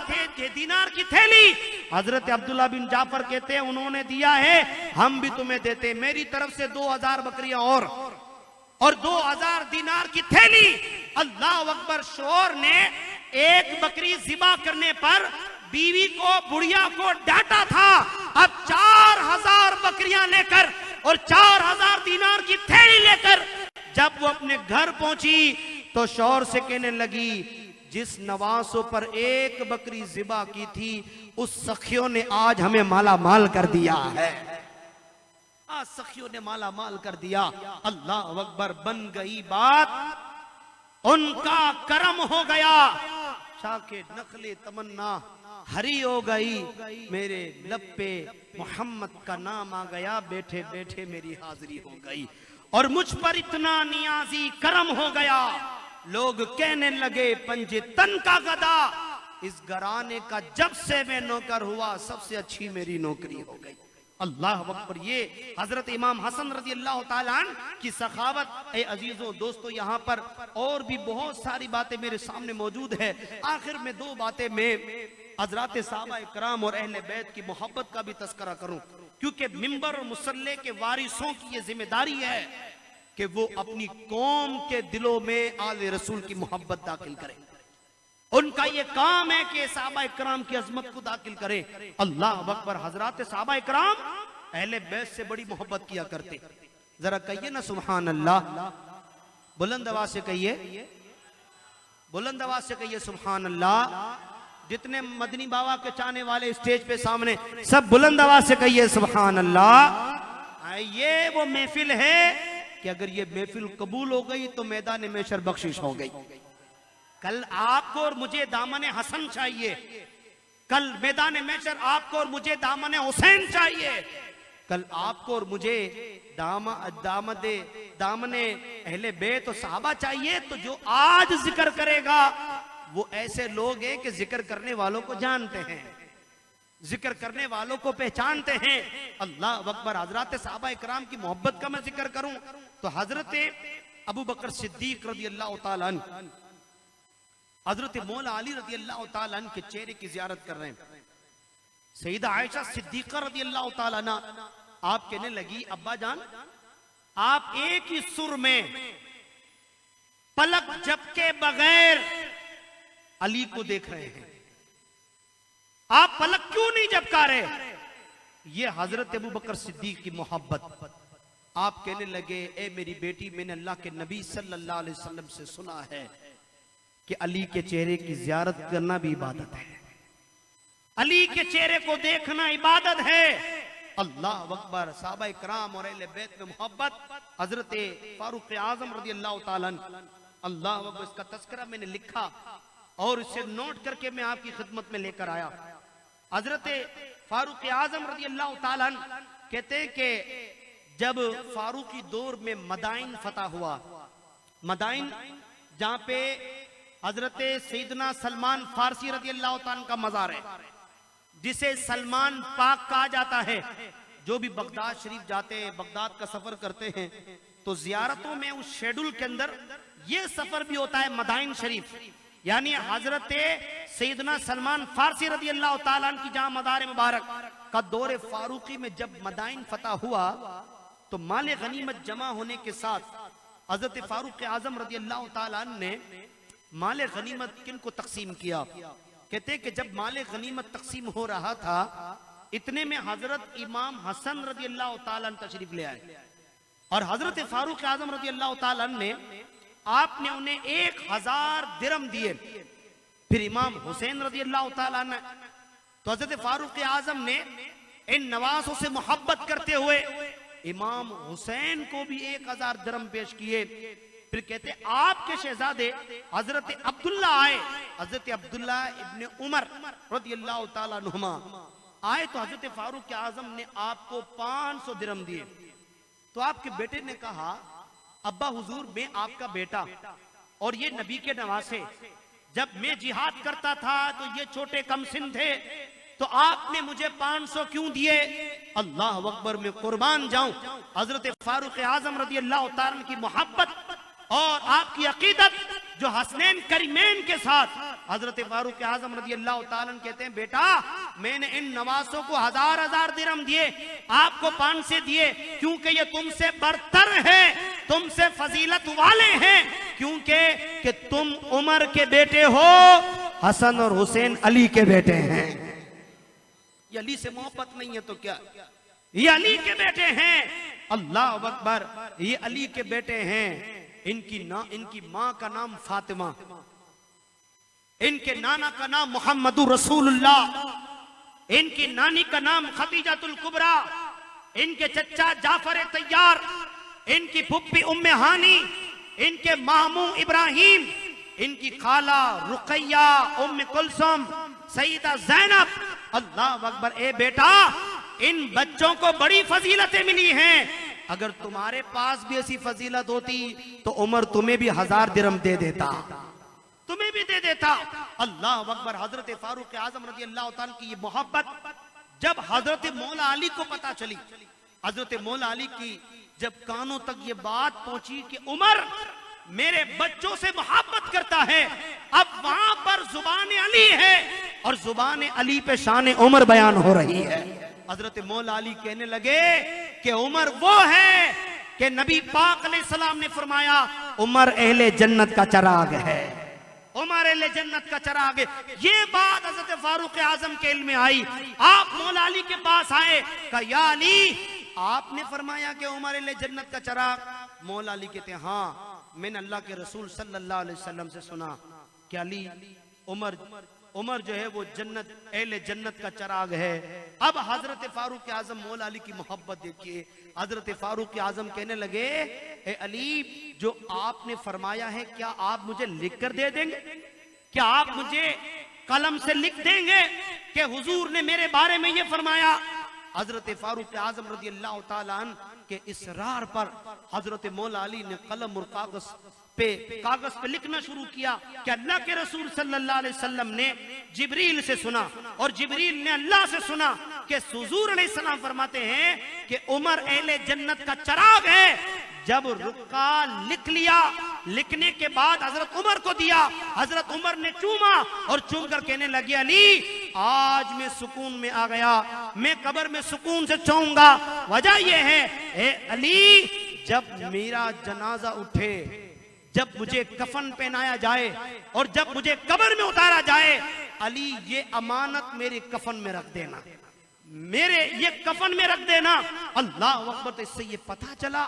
दीनार की थैली। हजरत अब्दुल्ला बिन जाफर कहते हैं उन्होंने दिया है, हम भी तुम्हें देते, मेरी तरफ से 2000 बकरियां और 2000 दीनार की थैली। अल्लाह अकबर। शोर ने एक बकरी ज़िबा करने पर बीवी को, बुढ़िया को डांटा था। अब 4000 बकरियां लेकर और 4000 दीनार की थैली लेकर जब वो अपने घर पहुंची तो शौहर से कहने लगी जिस नवासों पर एक बकरी ज़िबा की थी उस सखियों ने आज हमें माला माल कर दिया है, आज सखियों ने माला माल कर दिया। अल्लाह अकबर। बन गई बात, उनका करम हो गया, शाके नखले तमन्ना हरी हो गई, मेरे लब पे मोहम्मद का नाम आ गया, बैठे बैठे मेरी हाजिरी हो गई और मुझ पर इतना नियाजी करम हो गया। लोग कहने लगे पंजे तन का गदा, इस घराने का जब से मैं नौकर हुआ सबसे अच्छी मेरी नौकरी हो गई। अल्लाह अकबर। ये हजरत इमाम हसन रजी अल्लाह ताला अन्हु की सखावत। ए अजीजों दोस्तों, यहाँ पर और भी बहुत सारी बातें मेरे सामने मौजूद है। आखिर में दो बातें मैं हजरत साहबा इकराम और अहले बैत की मोहब्बत का भी तस्करा करूं, क्योंकि मिंबर और मुसल्ले के वारिसों की ये जिम्मेदारी है कि वो अपनी कौम के दिलों में आले रसूल की मोहब्बत दाखिल करें। उनका ये काम है कि साहबा इकराम की अजमत को दाखिल करें। अल्लाह अकबर। हजरत साहबा इकराम अहले बैत से बड़ी मोहब्बत किया करते। जरा कहिए ना सुभान अल्लाह, बुलंद आवाज से कहिए, बुलंद आवाज से कहिए सुभान अल्लाह। जितने मदनी बाबा के चाहने वाले स्टेज पे सामने, सब बुलंद आवाज से कहिए सुभान अल्लाह। ये वो महफिल है कि अगर ये महफिल कबूल हो गई तो मैदान महशर बख्शिश हो गई। कल आपको और मुझे दामन हसन चाहिए, कल मैदान महशर आपको और मुझे दामन हुसैन चाहिए, कल आपको और मुझे दामने अहले बैत और सहाबा चाहिए। तो जो आज जिक्र करेगा वो ऐसे लोग हैं कि जिक्र करने वालों को जानते हैं, जिक्र करने वालों को पहचानते हैं। अल्लाह अकबर। हजरत सहाबा इकराम की मोहब्बत का मैं जिक्र करूं तो हजरत अबू बकर सिद्दीक रजी अल्लाह तआला अन्हु, हजरत मौला अली रजी अल्लाह तआला अन्हु के चेहरे की जियारत कर रहे हैं। सईदा आयशा सिद्दीका रजी अल्लाह तआला अन्हा आप कहने लगी, अब्बा जान आप एक ही सुर में पलक झपके बगैर अली को देख रहे हैं, आप पलक क्यों नहीं झपका रहे? ये हजरत अबू बकर सिद्दीक की मोहब्बत। आप कहने लगे, ए मेरी बेटी, मैंने अल्लाह के नबी सल्लल्लाहु अलैहि वसल्लम से सुना है कि अली के चेहरे की जियारत करना भी इबादत है, अली के चेहरे को देखना इबादत है। अल्लाह अकबर। साहबा इकराम और अहले बैत में मोहब्बत। हजरत फारूक आजम रजी अल्लाह तआला अन्हु, अल्लाह अकबर, इसका तस्करा मैंने लिखा और इसे नोट करके मैं आपकी खिदमत में लेकर आया। हजरत फारूक आजम रजी अल्लाह तआला अन्हु कहते हैं कि जब फारूकी दौर में मदाइन फतह हुआ, मदाइन जहां पे हजरत सैयदना सलमान फारसी रजी अल्लाह तआला का मजार है, जिसे सलमान पाक कहा जाता है। जो भी बगदाद शरीफ जाते हैं, बगदाद का सफर करते हैं, तो जियारतों में उस शेड्यूल के अंदर यह सफर भी होता है मदाइन शरीफ, यानी हजरत सैयदना सलमान फारसी रजी अल्लाह तआला अन्हु की जहां मदार मुबारक का दौरे फारूकी में जब मदाइन फतह हुआ तो माले गनीमत जमा होने के साथ हजरत फारूक आजम रजी अल्लाह तआला अन्हु ने माले गनीमत किनको तकसीम किया। कहते कि जब माले गनीमत तकसीम हो रहा था, इतने में हजरत इमाम हसन रजी अल्लाह तआला अन्हु तशरीफ ले आए और हजरत फारूक आजम रजी अल्लाह तआला अन्हु ने आपने उन्हें 1000 दिरहम दिए। फिर इमाम हुसैन रजी अल्लाह तआला अन्हु, तो हजरत फारूक आजम ने इन नवासों से मोहब्बत करते हुए इमाम हुसैन को भी 1000 दिरहम पेश किए। फिर कहते आपके शहजादे हजरत अब्दुल्ला आए, हजरत अब्दुल्ला इब्ने उमर रजी अल्लाह तआला अन्हुमा आए, तो हजरत फारूक आजम ने आपको 500 दिरहम दिए। तो आपके बेटे ने कहा, अब्बा हुजूर, मैं आपका बेटा और ये नबी के नवासे, जब मैं जिहाद करता था तो ये छोटे कमसिन थे, तो आपने मुझे 500 क्यों दिए? अल्लाह अकबर। मैं कुर्बान जाऊं हजरत फारूक आजम रजी अल्लाह तआला की मोहब्बत और आपकी अकीदत जो हसनैन करीमैन के साथ। हजरत फारूक आजम रजी अल्लाह तआला कहते हैं, बेटा मैंने इन नवासों को 1000 दिरहम दिए, आपको 500 दिए, क्योंकि ये तुमसे बरतर है, तुमसे फजीलत वाले हैं, क्योंकि कि तुम उमर के बेटे हो, हसन और हुसैन अली के बेटे हैं। ये अली से मोहब्बत नहीं है तो क्या, ये अली के बेटे हैं। अल्लाह अकबर। ये अली के बेटे हैं। इनकी मां का नाम फातिमा, इनके नाना का नाम मुहम्मदुर रसूलुल्लाह, इनकी नानी का नाम खदीजातुल कुबरा, इनके चचा जाफर तैयार, इनकी फुप्पी उम्मे हानी, इनके मामू इब्राहिम, इनकी खाला रुकैया, उम्मे कुलसुम, सईदा जैनब। अल्लाह अकबर। ए बेटा, इन बच्चों को बड़ी फजीलतें मिली हैं। अगर तुम्हारे पास भी ऐसी फजीलत होती तो उमर तुम्हें भी 1000 दिरहम दे देता, तुम्हें भी दे देता। अल्लाह अकबर। हजरत फारूक आजम रजी अल्लाह तआला की ये मोहब्बत जब हजरत मौला अली को पता चली, हजरत मौला अली की जब कानों तक ये बात पहुंची कि उमर मेरे बच्चों से मोहब्बत करता है, अब वहां पर जुबान अली है और जुबान अली पे शान उमर बयान हो रही है। हजरत मौला अली कहने लगे कि उमर वो है कि नबी पाक अलैहिस्सलाम ने फरमाया उमर अहले जन्नत का चिराग है, उमर अहले जन्नत का चिराग है। ये बात हजरत फारूक आजम के इल्म में आई। आप मौला अली के पास आए, कहा या अली आपने फरमाया कि उमर अहले जन्नत का चिराग। मौला अली कहते हैं हाँ, मैंने अल्लाह के रसूल सल्लल्लाहु अलैहि वसल्लम से सुना कि अली उमर जो है वो जन्नत अहले जन्नत का चिराग है। अब हजरत फारूक आजम मौला अली की मोहब्बत देखिए। हजरत फारूक आजम कहने लगे ए अली जो आपने फरमाया है क्या आप मुझे लिख कर दे देंगे, क्या आप मुझे कलम से लिख देंगे कि हुजूर ने मेरे बारे में ये फरमाया। हजरत फारूक आजम रज़ी अल्लाह तआला अन्हु के इसरार पर हजरत मौला अली ने कलम और कागज पे लिखना शुरू किया कि अल्लाह के रसूल सल्लल्लाहु अलैहि वसल्लम ने जिब्रील से सुना और जिब्रील ने अल्लाह से सुना कि हुजूर अलैहिस्सलाम फरमाते हैं कि उमर अहले जन्नत का चिराग है। जब रुका लिख लिया, लिखने के बाद हजरत उमर को दिया, हजरत उमर ने चूमा और चूम कर कहने लगे अली आज मैं सुकून में आ गया, मैं कब्र में सुकून से सोऊंगा। वजह यह है ए अली जब मेरा जनाजा उठे, जब मुझे कफन पहनाया जाए और जब मुझे कब्र में उतारा जाए, अली ये अमानत मेरे कफन में रख देना, मेरे ये कफन में रख देना। अल्लाह अकबर। तो इससे ये पता चला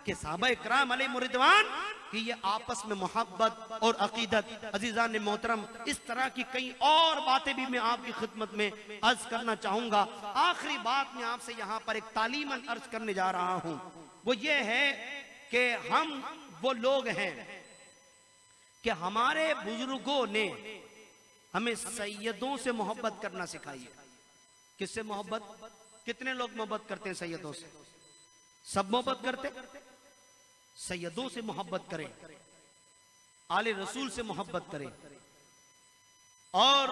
कि सहाबाए किराम अलैहिम रिदवान कि ये आपस में मोहब्बत और अकीदत। अजीजान ने मोहतरम इस तरह की कई और बातें भी मैं आपकी खिदमत में अर्ज करना चाहूंगा। आखिरी बात मैं आपसे यहाँ पर एक तालीमन अर्ज करने जा रहा हूँ, वो ये है कि हम वो लोग हैं कि हमारे बुजुर्गों ने हमें सैयदों से मोहब्बत करना सिखाई है। किससे मोहब्बत? कितने लोग मोहब्बत करते हैं सैयदों से? सब मोहब्बत करते? सैयदों से मोहब्बत करें, आले रसूल से मोहब्बत करें, और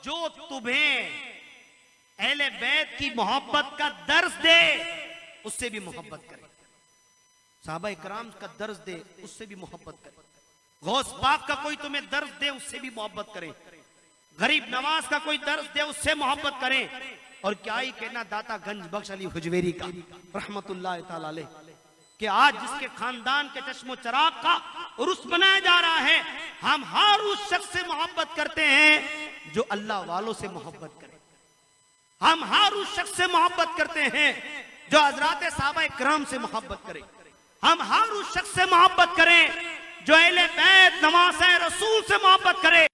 जो तुम्हें अहले बैत की मोहब्बत का दर्स दे उससे भी मोहब्बत करें, सहाबाए किराम का दर्स दे उससे भी मोहब्बत करें, गौस पाक का कोई तुम्हें दर्स दे उससे भी मोहब्बत करें, गरीब नवाज का कोई दर्स दे उससे मोहब्बत करें। और क्या ही कहना दाता गंज बख्श अली हुजवेरी का रहमतुल्लाह ताला अलैह कि आज जिसके खानदान के चश्मो चराग का उर्स मनाया जा रहा है, हम हर उस शख्स से मोहब्बत करते हैं जो अल्लाह वालों से मोहब्बत करे, हम हर उस शख्स से मोहब्बत करते हैं जो हजरात सहाबाए किराम से मोहब्बत करे, हम हर उस शख्स से मोहब्बत करें जो अहले बैत नवासे रसूल से मोहब्बत करे,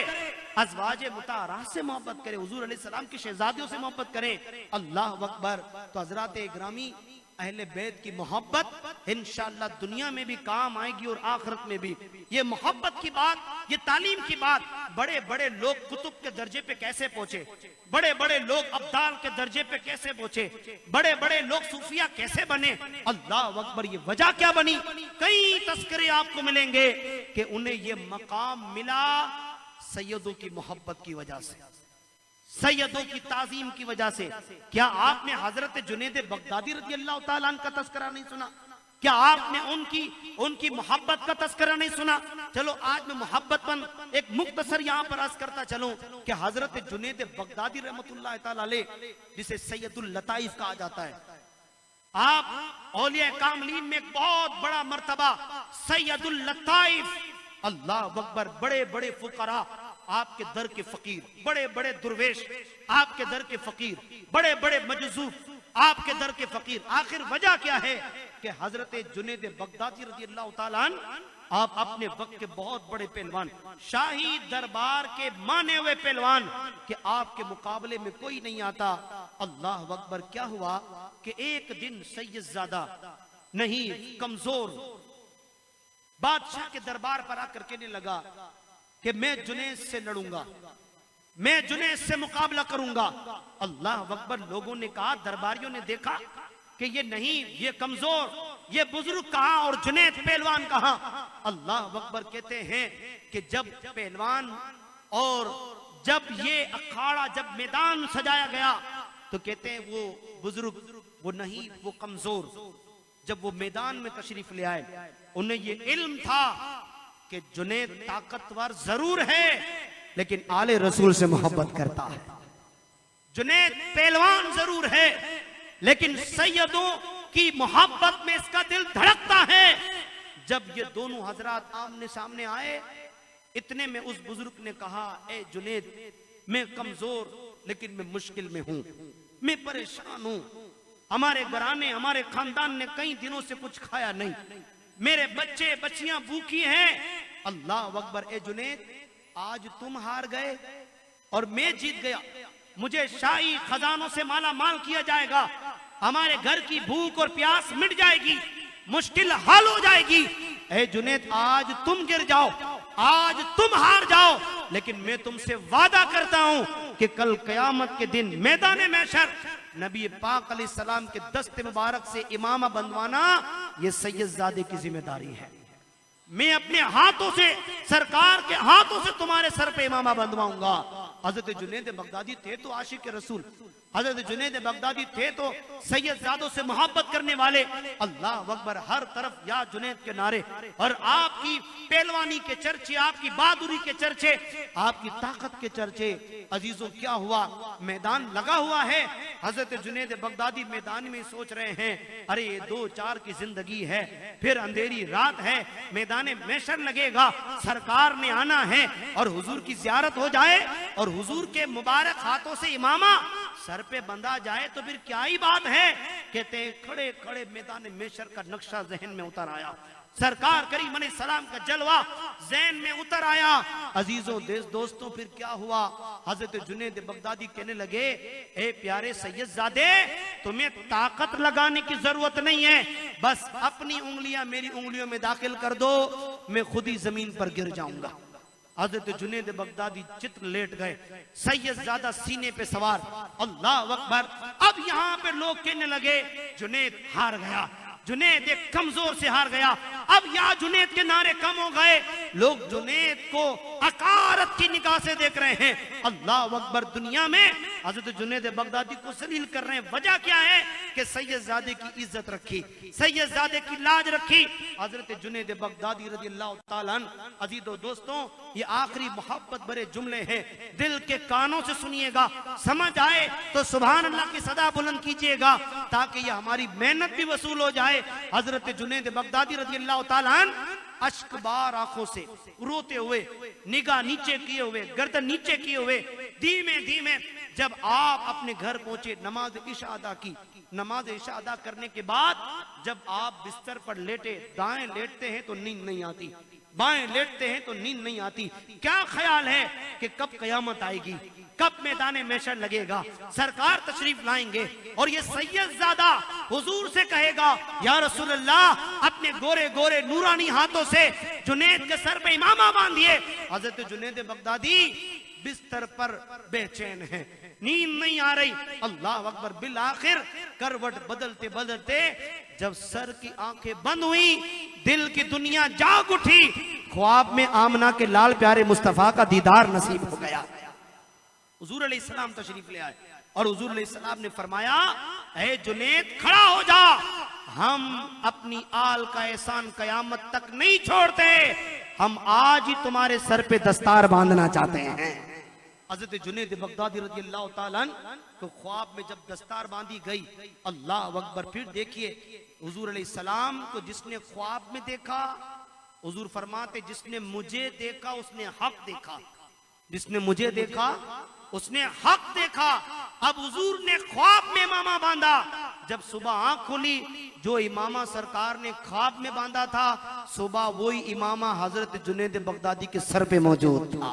अज़वाजे मुताहरा से मोहब्बत करें, हुजूर अलैहिस्सलाम की शहजादियों से मोहब्बत करें। अल्लाह अकबर। तो हजरात ग्रामी अहले बैत की मोहब्बत इंशाअल्लाह दुनिया में भी काम आएगी और आखिरत में भी। ये मोहब्बत की बात, ये तालीम की बात, बड़े बड़े लोग कुतुब के दर्जे पे कैसे पहुंचे, बड़े बड़े लोग अब्दाल के दर्जे पे कैसे पहुंचे, बड़े बड़े लोग सूफिया कैसे बने, अल्लाह अकबर। ये वजह क्या बनी? कई तस्करे आपको मिलेंगे कि उन्हें ये मकाम मिला सैयदों की मोहब्बत की वजह से, सैयदों की ताजीम की वजह से। क्या आपने हजरत जुनैद बगदादी रज़ी अल्लाह तआला अन्हु का तस्करा नहीं सुना? क्या आपने उनकी मोहब्बत का तस्करा नहीं सुना? चलो आज मैं मोहब्बत पर एक मुख्तसर यहाँ पर अर्ज करता चलूं कि हजरत जुनैद बगदादी रहमतुल्लाह तआला अलैह जिसे सैयदुल लताइफ कहा जाता है, आप औलिया कामलीन में एक बहुत बड़ा मर्तबा सैयदुल लताइफ, अल्लाह अकबर। बड़े बड़े फुकरा आपके दर के फकीर, बड़े बड़े दुर्वेश आपके दर के फकीर, बड़े बड़े मजजूब आपके दर के फकीर। आखिर वजह क्या है कि हजरत जुनैद बगदादी रज़ी अल्लाह तआला अन्हु आप अपने वक्त के बहुत बड़े पहलवान, शाही दरबार के माने हुए पहलवान, कि आपके मुकाबले में कोई नहीं आता। अल्लाह अकबर। क्या हुआ कि एक दिन सैयदजादा नहीं कमजोर बादशाह के दरबार पर आकर कहने लगा कि मैं जुनैद से लड़ूंगा, मैं जुनैद से मुकाबला करूंगा। अल्लाह अकबर। लोगों ने कहा, दरबारियों ने देखा कि ये नहीं, ये कमजोर, ये बुजुर्ग कहां और जुनैद पहलवान कहां। अल्लाह अकबर। कहते हैं कि जब पहलवान और जब ये अखाड़ा, जब मैदान सजाया गया, तो कहते हैं वो बुजुर्ग, वो नहीं, वो कमजोर, जब वो मैदान में तशरीफ ले आए, उन्हें ये इल्म था कि जुनैद ताकतवर जरूर है लेकिन आले रसूल से मोहब्बत करता है। जुनैद पहलवान जरूर है लेकिन सैयदों की मोहब्बत में इसका दिल धड़कता है। जब ये दोनों हजरात आमने सामने आए, इतने में उस बुजुर्ग ने कहा, ए जुनैद, मैं कमजोर लेकिन मैं मुश्किल में हूं, मैं परेशान हूं, हमारे घराने, हमारे खानदान ने कई दिनों से कुछ खाया नहीं, मेरे बच्चे बच्चियां भूखी हैं। अल्लाह अकबर। ए जुनैद, आज तुम हार गए और मैं जीत गया, मुझे शाही खजानों से माला माल किया जाएगा, हमारे घर की भूख और प्यास मिट जाएगी, मुश्किल हल हो जाएगी। ए जुनैद, आज तुम गिर जाओ, आज तुम हार जाओ, लेकिन मैं तुमसे वादा करता हूं कि कल कयामत के दिन मैदान महशर नबी पाक अलैहिस्सलाम के दस्ते मुबारक से इमामा बनवाना ये सैयदजादे की जिम्मेदारी है। मैं अपने हाथों से, सरकार के हाथों से तुम्हारे सर पे इमामा बंधवाऊंगा। हजरत जुनैद बगदादी थे तो आशिक रसूल, हजरत जुनैद बगदादी थे तो सैयदजादों से मोहब्बत करने वाले। अल्लाह अकबर। हर तरफ या जुनैद के नारे और आपकी पहलवानी के चर्चे, आपकी बहादुरी के चर्चे, आपकी ताकत के चर्चे। अजीजों, क्या हुआ, मैदान लगा हुआ है। हजरत जुनैद बगदादी मैदान में सोच रहे हैं, अरे ये 2-4 की जिंदगी है, फिर अंधेरी रात है, मैदान महशर लगेगा, सरकार ने आना है और हुजूर की जियारत हो जाए और हुजूर के मुबारक हाथों से इमामा सर पे बंधा जाए तो फिर क्या ही बात है। कहते हैं खड़े खड़े मैदान महशर का नक्शा जहन में उतर आया, सरकार करीम अलैहिस्सलाम का जलवा ज़हन में उतर आया। अजीजों, दोस्तों, फिर क्या हुआ, हजरत जुनैद बगदादी कहने लगे, ए प्यारे सैयदजादे, तुम्हें ताकत लगाने की जरूरत नहीं है, बस अपनी उंगलियां मेरी उंगलियों में दाखिल कर दो, मैं खुद ही जमीन पर गिर जाऊंगा। हजरत जुनैद बगदादी चित्र लेट गए, सैयदजादा सीने पे सवार। अल्लाह अकबर। अब यहाँ पे लोग कहने लगे, जुनैद हार गया, जुनैद एक कमजोर से हार गया। अब या जुनैद के नारे कम हो गए, लोग जुनैद को अकारत की निगाह से देख रहे हैं। अल्लाह अकबर। दुनिया में हजरत जुनैद बगदादी को जलील कर रहे हैं। वजह क्या है कि सैयदजादे की इज्जत रखी, सैयदजादे की लाज रखी। हजरत जुनैद बगदादी रज़ियल्लाहु ताला अन्हु। अजीजों दोस्तों, ये आखिरी मोहब्बत भरे जुमले हैं, दिल के कानों से सुनिएगा, समझ आए तो सुभान अल्लाह की सदा बुलंद कीजिएगा ताकि ये हमारी मेहनत भी वसूल हो जाए। हजरत जुनैद बगदादी रज़ियल्लाहु ताला अन्हु अश्कबार आंखों से रोते हुए, निगाह नीचे किए हुए, गर्दन नीचे किए हुए, धीमे धीमे जब आप अपने घर पहुंचे, नमाज इशा अदा की। नमाज इशा अदा करने के बाद जब आप बिस्तर पर लेटे, दाएं लेटते हैं तो नींद नहीं आती, बाएं लेटते हैं तो नींद नहीं आती। क्या ख्याल है कि कब कयामत आएगी, कब मैदान महशर लगेगा, सरकार तशरीफ लाएंगे और ये सैयदजादा हुजूर से कहेगा, या रसूल अल्लाह, अपने गोरे गोरे नूरानी हाथों से जुनैद के सर पे इमामा बांधिए। हजरत जुनैद बगदादी बिस्तर पर बेचैन है, नींद नहीं आ रही। अल्लाह अकबर। बिल आखिर करवट बदलते बदलते जब सर की आंखें बंद हुई, दिल की दुनिया जाग उठी, ख्वाब में आमना के लाल प्यारे मुस्तफा का दीदार नसीब हो गया। हुजूर अलैहिस्सलाम तशरीफ ले आए और हुजूर अलैहिस्सलाम ने फरमाया, ए जुनैद, खड़ा हो जा, हम अपनी आल का एहसान कयामत तक नहीं छोड़ते, हम आज ही तुम्हारे सर पे दस्तार बांधना चाहते हैं। हजरत जुनैद बगदादी रज़ियल्लाहु ताला अन्हु को ख्वाब में जब दस्तार बांधी गई, अल्लाह अकबर। फिर देखिए, हुजूर अलैहिस्सलाम को जिसने ख्वाब में देखा, हुजूर फरमाते, जिसने मुझे देखा उसने हक देखा, जिसने मुझे देखा उसने हक देखा। अब हुजूर ने ख्वाब में इमामा बांधा। जब सुबह आंख खुली, जो इमामा सरकार ने ख्वाब में बांधा था, सुबह वही इमामा हजरत जुनैद बगदादी के सर पे मौजूद था।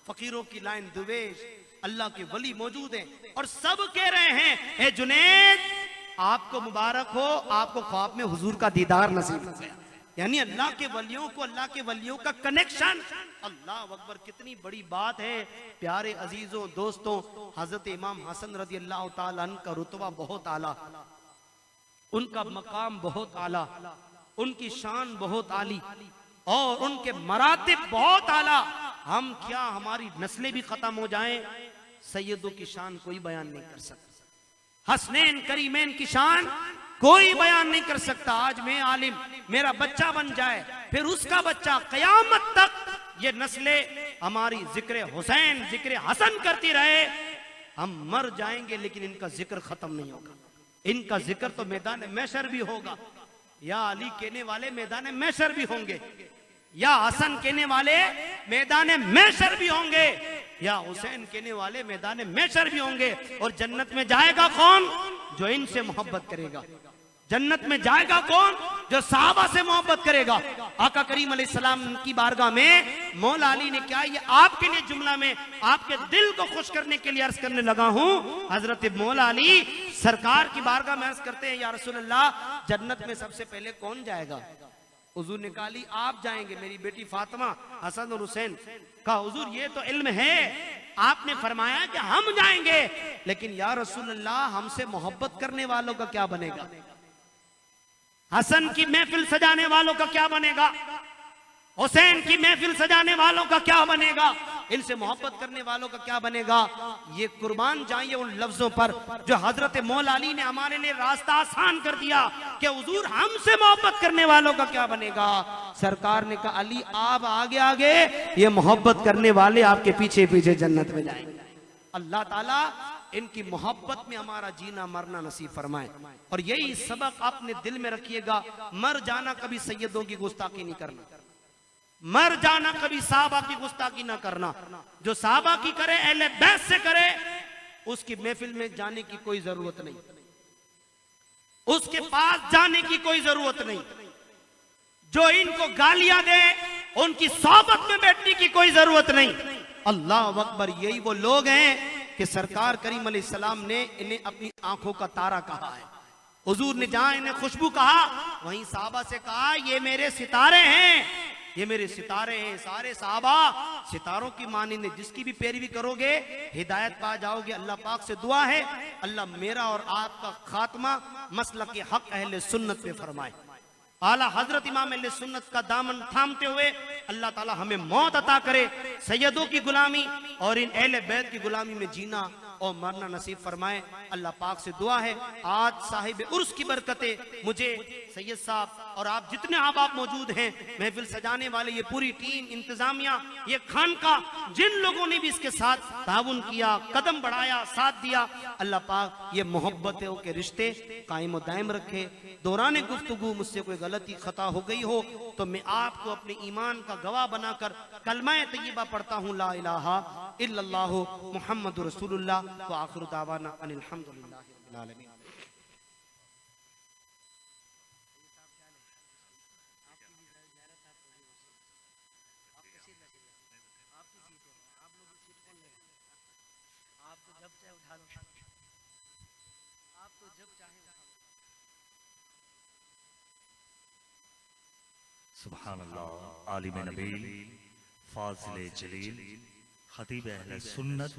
फकीरों की लाइन दुवेश, अल्लाह के वली मौजूद हैं और सब कह रहे हैं, ए जुनैद, आपको मुबारक हो, आपको ख्वाब में हुजूर का दीदार नसीब हो गया। यानी अल्लाह के वलियों को, अल्लाह के वलियों का कनेक्शन। अल्लाह अकबर। कितनी बड़ी बात है प्यारे अजीजों दोस्तों। हजरत इमाम हसन रज़ियल्लाहु ताला अन्हु का रुतबा बहुत आला, उनका मकाम बहुत आला, उनकी शान बहुत आली और उनके मरातिब बहुत आला। हम क्या, हमारी नस्लें भी खत्म हो जाएं, सैयदों की शान कोई बयान नहीं कर सकता, हसनैन करीमैन की शान कोई बयान नहीं कर सकता। आज मैं आलिम, मेरा बच्चा बन जाए, फिर उसका बच्चा, कयामत तक ये नस्लें हमारी जिक्र हुसैन जिक्र हसन करती रहे। हम मर जाएंगे लेकिन इनका जिक्र खत्म नहीं होगा। इनका जिक्र तो मैदान महशर भी होगा। या अली कहने वाले मैदान महशर भी होंगे, या हसन कहने वाले मैदान महशर भी होंगे, या हुसैन कहने वाले मैदान महशर भी होंगे। और जन्नत में जाएगा कौन? जो इनसे मोहब्बत करेगा। जन्नत में जाएगा कौन? जो सहाबा से मोहब्बत करेगा। आका करीम अलैहिस्सलाम की बारगाह में मौला अली ने क्या, ये आपके लिए जुमला में आपके दिल को खुश करने के लिए अर्ज करने लगा हूं। हजरत मौला अली सरकार की बारगाह में अर्ज करते हैं, या रसूल अल्लाह, जन्नत में सबसे पहले कौन जाएगा? हुजूर ने कहा, अली आप जाएंगे, मेरी बेटी फातिमा, हसन और हुसैन। कहा, हुजूर ये तो इल्म है, आपने फरमाया कि हम जाएंगे, लेकिन या रसूल अल्लाह हमसे मोहब्बत करने वालों का क्या बनेगा? हसन की महफिल सजाने वालों का क्या बनेगा? हुसैन की महफिल सजाने वालों का क्या बनेगा? इनसे मोहब्बत करने वालों का क्या बनेगा? ये कुर्बान जाइए उन लफ्जों पर जो हजरत मौला अली ने हमारे लिए रास्ता आसान कर दिया कि हुजूर हमसे मोहब्बत करने वालों का क्या बनेगा? सरकार ने कहा, अली आप आगे आगे, ये मोहब्बत करने वाले आपके पीछे पीछे जन्नत में जाएंगे। अल्लाह ताला इनकी मोहब्बत में हमारा जीना मरना नसीब फरमाए। और यही सबक अपने दिल में रखिएगा, मर जाना कभी सैयदों की गुस्ताखी नहीं करना, मर जाना कभी साहबा की गुस्ताखी ना करना। जो साहबा की करे, अहले बैत से करे, उसकी महफिल में जाने की कोई जरूरत नहीं, उसके पास जाने की कोई जरूरत नहीं। जो इनको गालियां दे, उनकी सोहबत में बैठने की कोई जरूरत नहीं। अल्लाह अकबर, यही वो लोग हैं कि सरकार करीम अलैहिस्सलाम ने इन्हें अपनी आंखों का तारा कहा है। हुजूर ने जहां इन्हें खुशबू कहा, वहीं साहबा से कहा, ये मेरे सितारे हैं, ये मेरे सितारे हैं। सारे साहबा सितारों की मानिंद, जिसकी भी पैरवी करोगे हिदायत पा जाओगे। अल्लाह पाक से दुआ है, अल्लाह मेरा और आपका खात्मा मसलक के हक अहले सुन्नत पे फरमाए। आला हजरत इमाम अहले सुन्नत का दामन थामते हुए अल्लाह ताला हमें मौत अता करे, सैयदों की गुलामी और इन अहले बैत की गुलामी में जीना और मरना नसीब फरमाए। अल्लाह पाक से दुआ है, आज साहिब उर्स की बरकतें मुझे, सैयद साहब और आप जितने आप मौजूद हैं, महफिल सजाने वाले, ये पूरी टीम, इंतजामिया, ये खानका, जिन लोगों ने भी इसके साथ ताउन किया, कदम बढ़ाया, साथ दिया, अल्लाह पाक ये मोहब्बतों के रिश्ते कायम दायम रखे। दौरान गुफ्तगू मुझसे कोई गलती खता हो गई हो तो मैं आपको अपने ईमान का गवाह बनाकर कलमा तय्यबा पढ़ता हूँ, ला इलाहा इल्लल्लाहु मुहम्मदुर रसूलुल्लाह व आखिरु दावाना अनिल हम्दुलिल्लाहि रब्बिल आलमीन। सुभान अल्लाह। आलिम नबील, फाजिल जलील, खतीब अहले सुन्नत।